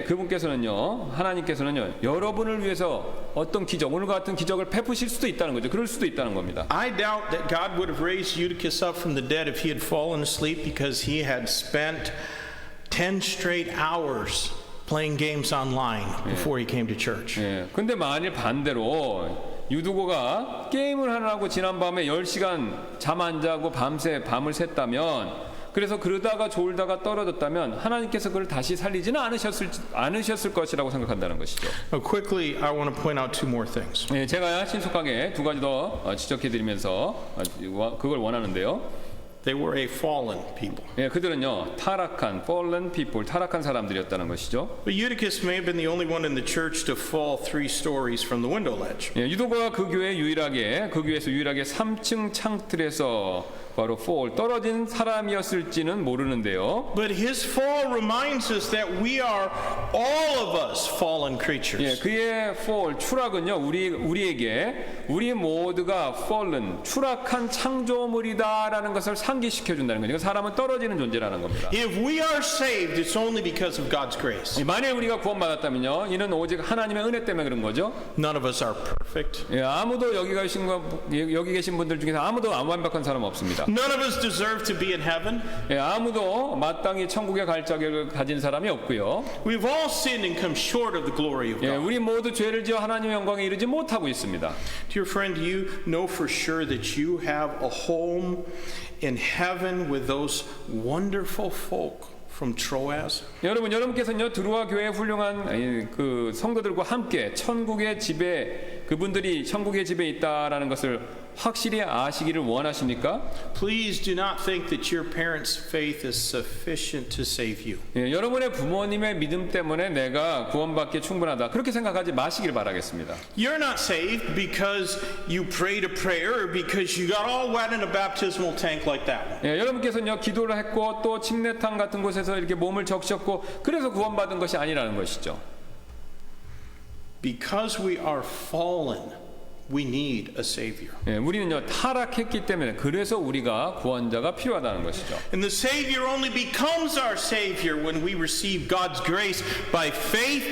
S2: 그분께서는요, 하나님께서는요, 여러분을 위해서 어떤 기적, 오늘 같은 기적을 베푸실 수도 있다는 거죠. 그럴 수도 있다는 겁니다.
S1: I doubt that God would have raised Eutychus up from the dead if he had fallen asleep because he had spent 10 straight hours playing games online before he came to church.
S2: 근데 만일 반대로 유두고가 게임을 하느라고 지난밤에 10시간 잠 안 자고 밤을 샜다면 그래서 그러다가 졸다가 떨어졌다면 하나님께서 그를 다시 살리지는 않으셨을 것이라고 생각한다는 것이죠.
S1: Quickly, I want to point out two more things.
S2: 제가 신속하게 두 가지 더 지적해드리면서 그걸 원하는데요.
S1: They were a fallen people.
S2: 그들은요, 타락한 fallen people, 타락한 사람들이었다는 것이죠.
S1: But Eutychus may have been the only one in the church to fall 3 stories from the window ledge.
S2: 유도가 그 교회에서 유일하게 3층 창틀에서 바로 fall 떨어진 사람이었을지는 모르는데요.
S1: But his fall reminds us that we are all of us fallen creatures.
S2: 그의 fall 추락은요, 우리 모두가 fallen 추락한 창조물이다라는 것을 상기시켜 준다는 거죠. 사람은 떨어지는 존재라는 겁니다.
S1: If we are saved, it's only because of God's grace.
S2: 만일 우리가 구원받았다면요, 이는 오직 하나님의 은혜 때문에 그런 거죠.
S1: None of us are perfect.
S2: 아무도 여기 계신 분들 중에서 아무도 완벽한 사람 없습니다.
S1: None of us deserve to be in heaven.
S2: 아무도 마땅히 천국에 갈 자격을 가진 사람이 없고요.
S1: We've all sinned and come short of the glory of God.
S2: 우리 모두 죄를 지어 하나님의 영광에 이르지 못하고 있습니다.
S1: Dear friend, do you know for sure that you have a home in heaven with those wonderful folk from Troas?
S2: 여러분께서는요, 드로아 교회 훌륭한 그 성도들과 함께 천국의 집에 그분들이 천국의 집에 있다라는 것을 확실히 아시기를 원하십니까?
S1: Please do not think that your parents' faith is sufficient to save you.
S2: 여러분의 부모님의 믿음 때문에 내가 구원받기에 충분하다, 그렇게 생각하지 마시길 바라겠습니다.
S1: You're not saved because you prayed a prayer or because you got all wet in a baptismal tank like that one.
S2: 여러분께서는요, 기도를 했고 또 침례탕 같은 곳에서 이렇게 몸을 적셨고 그래서 구원받은 것이 아니라는 것이죠.
S1: Because we are fallen, we need a savior.
S2: 우리는요, 타락했기 때문에 그래서 우리가 구원자가 필요하다는 것이죠.
S1: And the savior only becomes our savior when we receive God's grace by faith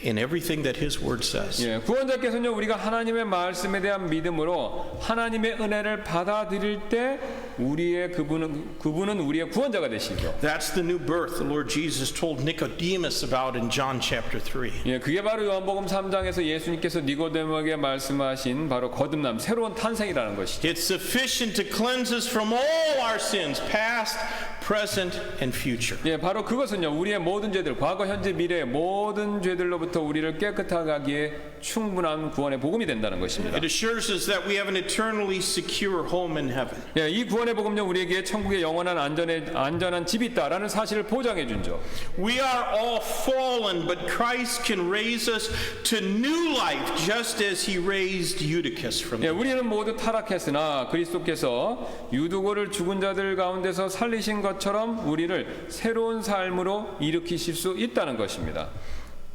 S1: in everything that His Word says.
S2: 예, 구원자께서는요 우리가 하나님의 말씀에 대한 믿음으로 하나님의 은혜를 받아들일 때 그분은 우리의 구원자가 되시죠.
S1: That's the new birth the Lord Jesus told Nicodemus about in John chapter 3.
S2: 예, 그게 바로 요한복음 3장에서 예수님께서 니고데모에게 말씀하신 바로 거듭남, 새로운 탄생이라는 것이죠.
S1: It's sufficient to cleanse us from all our sins, past, present, and future.
S2: 예, 바로 그것은요 우리의 모든 죄들, 과거, 현재, 미래의 모든 죄들로부터 우리를 깨끗하게 하기에 충분한 구원의 복음이 된다는 것입니다.
S1: It assures us that we have an eternally secure home in heaven.
S2: 예, 이 구원의 복음요 우리에게 천국에 영원한 안전한 집이 있다라는 사실을 보장해 준죠.
S1: We are all fallen, but Christ can raise us to new life, just as He raised Eutychus from
S2: 예,
S1: the dead.
S2: 우리는 모두 타락했으나 그리스도께서 유두고를 죽은 자들 가운데서 살리신 것처럼 우리를 새로운 삶으로 일으키실 수 있다는 것입니다.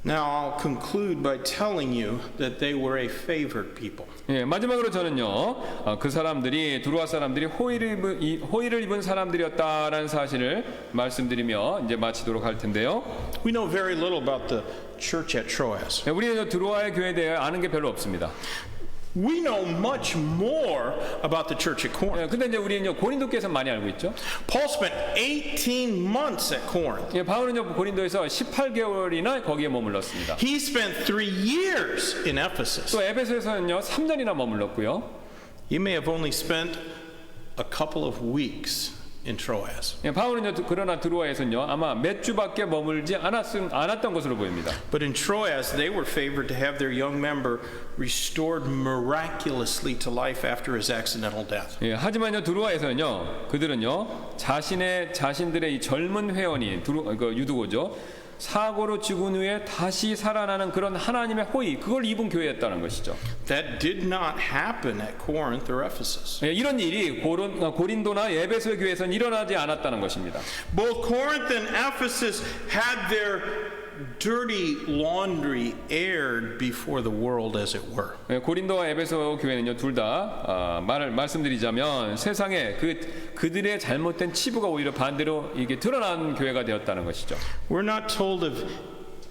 S1: Now I'll conclude by telling you that they were a favored people.
S2: 예, 마지막으로 저는요 그 사람들이 두로아 사람들이 호의를 입은 사람들이었다라는 사실을 말씀드리며 이제 마치도록 할 텐데요.
S1: We know very little about the church at Troas.
S2: 예, 우리는 두로아의 교회에 대해 아는 게 별로 없습니다.
S1: We know much more about the church at Corinth.
S2: 예, 근데 이제 우리는 고린도께서 많이 알고 있죠.
S1: Paul spent 18 months at Corinth.
S2: 예, 바울은요 고린도에서 18개월이나 거기에 머물렀습니다.
S1: He spent 3 years in Ephesus.
S2: 또 에베소에서는요 3년이나 머물렀고요.
S1: You may have only spent a couple of weeks in Troas.
S2: 예, 바울은요 그러나 드로아에서는요 아마 몇 주밖에 머물지 않았던 것으로 보입니다.
S1: But in Troas, they were favored to have their young member restored miraculously to life after his accidental death.
S2: 예, 하지만요 드로아에서는요 그들은요 자신들의 이 젊은 회원이 유두고죠 사고로 죽은 후에 다시 살아나는 그런 하나님의 호의 그걸 입은 교회였다는 것이죠.
S1: That did not happen at Corinth or Ephesus.
S2: 예, 이런 일이 고린도나 에베소 교회에서는 일어나지 않았다는 것입니다.
S1: Both Corinth and Ephesus had their dirty laundry aired before the world, as it were.
S2: 예, 고린도와 에베소 교회는요 둘 다 말씀드리자면 세상에 그들의 잘못된 치부가 오히려 반대로 이게 드러난 교회가 되었다는 것이죠.
S1: We're not told of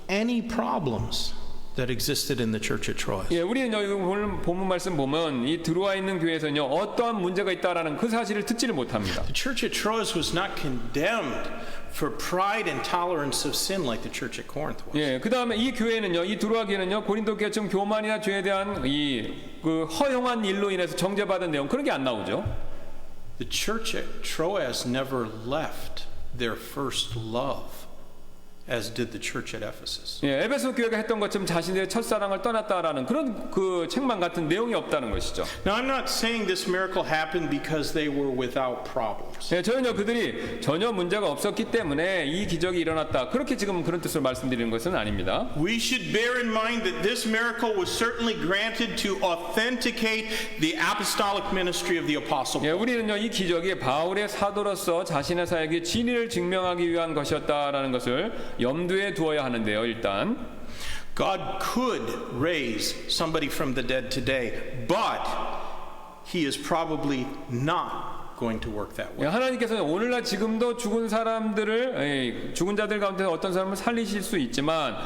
S1: any problems that existed in the church at Troas.
S2: 예, 우리는 여기 본문 말씀 보면 이 들어와 있는 교회에서는요 어떠한 문제가 있다라는 그 사실을 듣지를 못합니다.
S1: The church at Troas was not condemned for pride and tolerance of sin like the church at Corinth was.
S2: 예, 그 다음에 이 교회는요, 이 들어와 교회는요, 고린도 교회처럼 교만이나 죄에 대한 그 허용한 일로 인해서 정죄받은 내용 그런 게 안 나오죠.
S1: The church at Troas never left their first love, as did the church at Ephesus.
S2: 예, 에베소 교회가 했던 것처럼 자신들의 첫사랑을 떠났다라는 그런 그 책망 같은 내용이 없다는 것이죠.
S1: Now, I'm not saying this miracle happened because they were without problems.
S2: 예, 저는요 그들이 전혀 문제가 없었기 때문에 이 기적이 일어났다. 그렇게 지금 그런 뜻으로 말씀드리는 것은 아닙니다.
S1: We should bear in mind that this miracle was certainly granted to authenticate the apostolic ministry of the apostle.
S2: 예, 우리는요 이 기적이 바울의 사도로서 자신의 사역의 진리를 증명하기 위한 것이었다라는 것을 염두에 두어야 하는데요. 일단
S1: God could raise somebody from the dead today, but He is probably not going to work that way.
S2: 예, 하나님께서는 오늘날 지금도 죽은 자들 가운데 어떤 사람을 살리실 수 있지만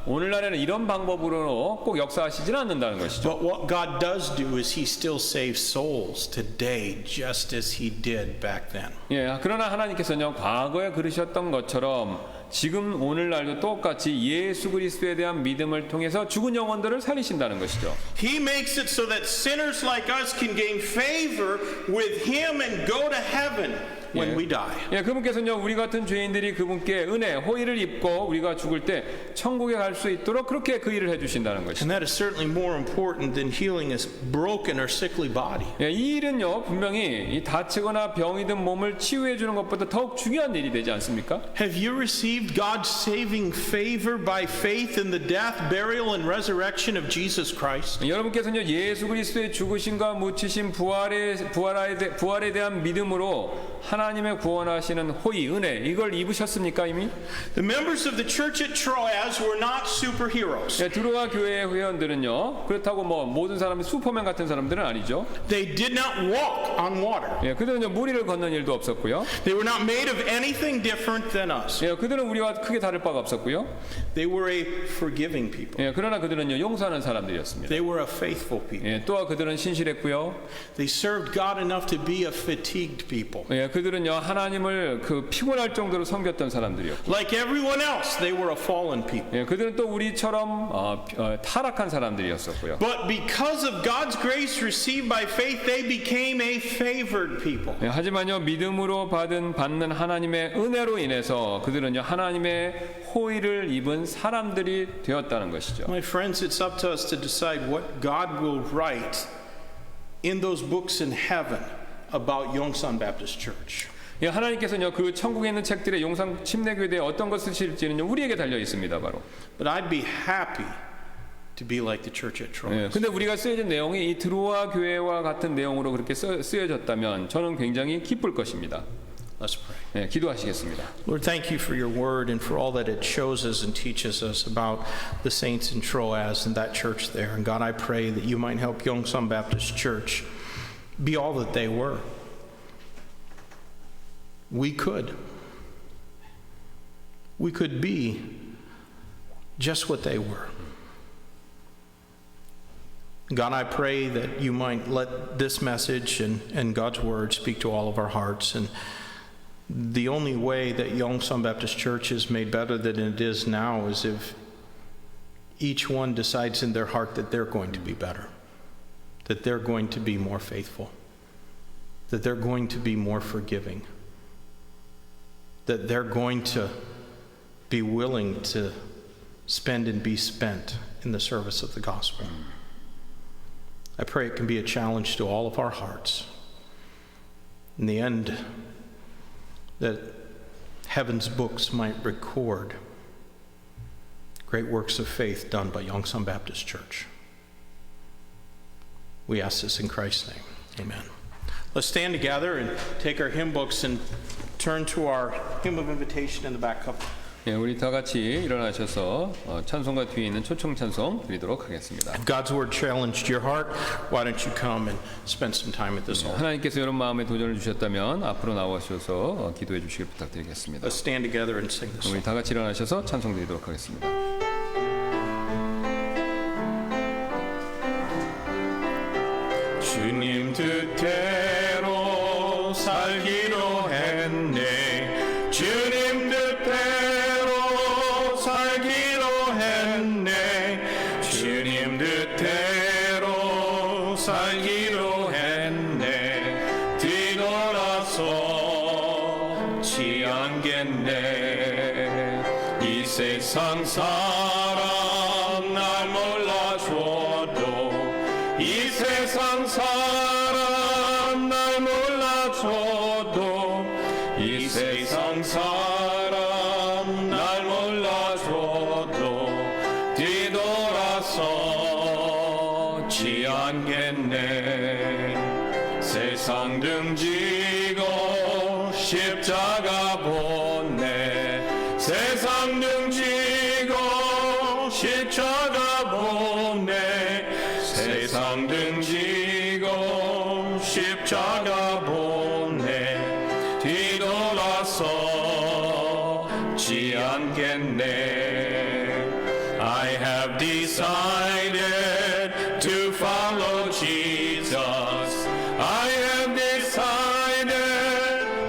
S2: 오늘날에는 이런 방법으로 꼭 역사하시지는 않는다는 것이죠.
S1: But what God does do is He still saves souls today, just as He did back then.
S2: 예, 그러나 하나님께서는요 과거에 그러셨던 것처럼 지금 오늘날도 똑같이 예수 그리스도에 대한 믿음을 통해서 죽은 영혼들을 살리신다는 것이죠.
S1: He makes it so that sinners like us can gain favor with Him and go to heaven when we die.
S2: 예, 그분께서는요 우리 같은 죄인들이 그분께 은혜, 호의를 입고 우리가 죽을 때 천국에 갈 수 있도록 그렇게 그 일을 해주신다는 것이죠.
S1: And that is certainly more important than healing a broken or sickly body.
S2: 예, 이 일은요 분명히 이 다치거나 병이 든 몸을 치유해 주는 것보다 더욱 중요한 일이 되지 않습니까?
S1: Have you received God's saving favor by faith in the death, burial, and resurrection of Jesus Christ?
S2: 여러분께서는요 예수 그리스도의 죽으심과 묻히심 부활에 대한 믿음으로 하나님의 구원하시는 호의, 은혜 이걸 입으셨습니까 이미?
S1: The members of the church at Troas were not superheroes.
S2: 예, 드로아 교회 회원들은요. 그렇다고 뭐 모든 사람이 슈퍼맨 같은 사람들은 아니죠.
S1: They did not walk on water.
S2: 예, 그들은요 물 위를 걷는 일도 없었고요.
S1: They were not made of anything different than us.
S2: 예, 그들은 우리와 크게 다를 바가 없었고요.
S1: They were a forgiving people.
S2: 예, 그러나 그들은요 용서하는 사람들이었습니다.
S1: They were a faithful people.
S2: 예, 또한 그들은 신실했고요.
S1: They served God enough to be a fatigued people.
S2: 예, 그들은요 하나님을 그 피곤할 정도로 섬겼던 사람들이었고,
S1: Like everyone else, they were a fallen people.
S2: 예, 그들은 또 우리처럼 타락한 사람들이었었고요.
S1: But because of God's grace received by faith, they became a favored people.
S2: 예, 하지만요 믿음으로 받는 하나님의 은혜로 인해서 그들은요 하나님의 호의를 입은 사람들이 되었다는 것이죠.
S1: My friends, it's up to us to decide what God will write in those books in heaven about Yongsan Baptist Church.
S2: 예, 하나님께서는요 그 천국에 있는 책들의 용산 침례교회에 어떤 것을 쓰실지는요 우리에게 달려 있습니다. 바로.
S1: But I'd be happy to be like the church at Troas.
S2: 예, 근데 우리가 쓰여진 내용이 이 드로아 교회와 같은 내용으로 그렇게 쓰여졌다면 저는 굉장히 기쁠 것입니다.
S1: Let's pray.
S2: 예, 기도하시겠습니다.
S1: Lord, thank you for your word and for all that it shows us and teaches us about the saints in Troas and that church there. And God, I pray that you might help Yongsan Baptist Church be all that they were. We could be just what they were. God, I pray that you might let this message and God's word speak to all of our hearts. And the only way that Yongsan Baptist Church is made better than it is now is if each one decides in their heart that they're going to be better, that they're going to be more faithful, that they're going to be more forgiving, that they're going to be willing to spend and be spent in the service of the gospel. I pray it can be a challenge to all of our hearts. In the end, that heaven's books might record great works of faith done by Yongsan Baptist Church. We ask this in Christ's name. Amen. Let's stand together and take our hymn books and turn to our hymn of invitation in the back cover.
S2: 예, 우리 다 같이 일어나셔서 찬송가 뒤에 있는 초청 찬송 드리도록 하겠습니다.
S1: If God's word challenged your heart, why don't you come and spend some time at this altar?
S2: 하나님께서 여러분 마음에 도전을 주셨다면 앞으로 나오셔서 기도해 주시길 부탁드리겠습니다.
S1: Let's stand together and sing this
S2: 우리
S1: song.
S2: 다 같이 일어나셔서 찬송 드리도록 하겠습니다.
S1: 주님 뜻대로 살기로 했네. 주님 뜻대로 살기로 했네. 주님 뜻대로 살기로 했네. 뒤돌아서 지 않겠네. 이 세상 사람 날 몰라줘도 이 세상 사람 날 몰라줘도 이 세상 사람 날 몰라줘도 뒤돌아서 지 않겠네. 세상 등지고 십자가 보네. 세상 등지고 십자가 보네. 세상 등지고 십자가 보네. 뒤돌아서 지 않겠네. I have decided to follow Jesus. I have decided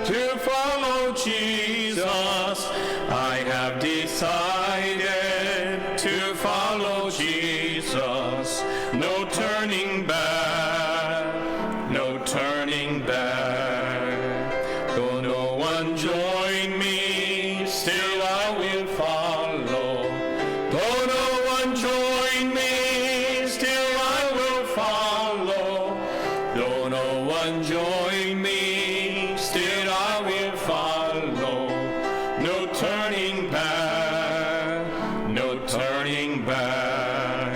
S1: to follow Jesus. I have decided to follow Jesus. No turning back, no turning back. Though no one join me, still I will follow. Though no one join me, still I will follow. Though no one join me, still I will follow. No turning back, no turning back.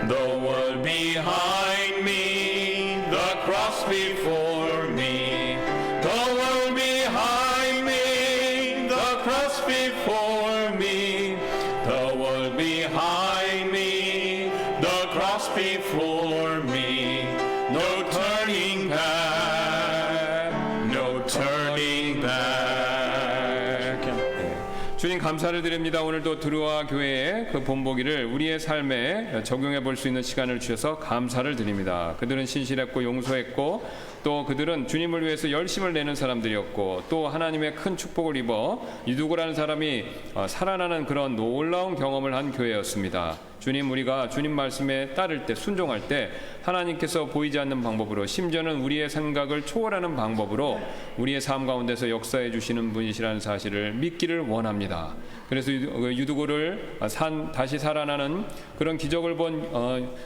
S1: The world behind me, the cross before me. The world behind
S2: 감사를 드립니다. 오늘도 드루아 교회의 그 본보기를 우리의 삶에 적용해 볼 수 있는 시간을 주셔서 감사를 드립니다. 그들은 신실했고 용서했고 또 그들은 주님을 위해서 열심을 내는 사람들이었고 또 하나님의 큰 축복을 입어 유두고라는 사람이 살아나는 그런 놀라운 경험을 한 교회였습니다. 주님, 우리가 주님 말씀에 따를 때, 순종할 때 하나님께서 보이지 않는 방법으로, 심지어는 우리의 생각을 초월하는 방법으로 우리의 삶 가운데서 역사해 주시는 분이시라는 사실을 믿기를 원합니다. 그래서 유두고를 다시 살아나는 그런 기적을 본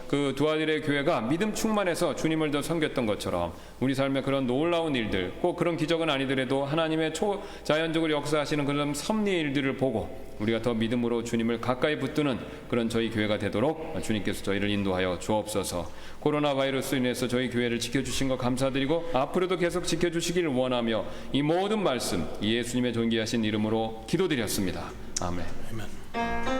S2: 그 두 아들의 교회가 믿음 충만해서 주님을 더 섬겼던 것처럼 우리 삶에 그런 놀라운 일들, 꼭 그런 기적은 아니더라도 하나님의 자연적으로 역사하시는 그런 섭리의 일들을 보고 우리가 더 믿음으로 주님을 가까이 붙드는 그런 저희 교회가 되도록 주님께서 저희를 인도하여 주옵소서. 코로나 바이러스로 인해서 저희 교회를 지켜주신 것 감사드리고 앞으로도 계속 지켜주시기를 원하며 이 모든 말씀 예수님의 존귀하신 이름으로 기도드렸습니다. 아멘.
S1: Amen.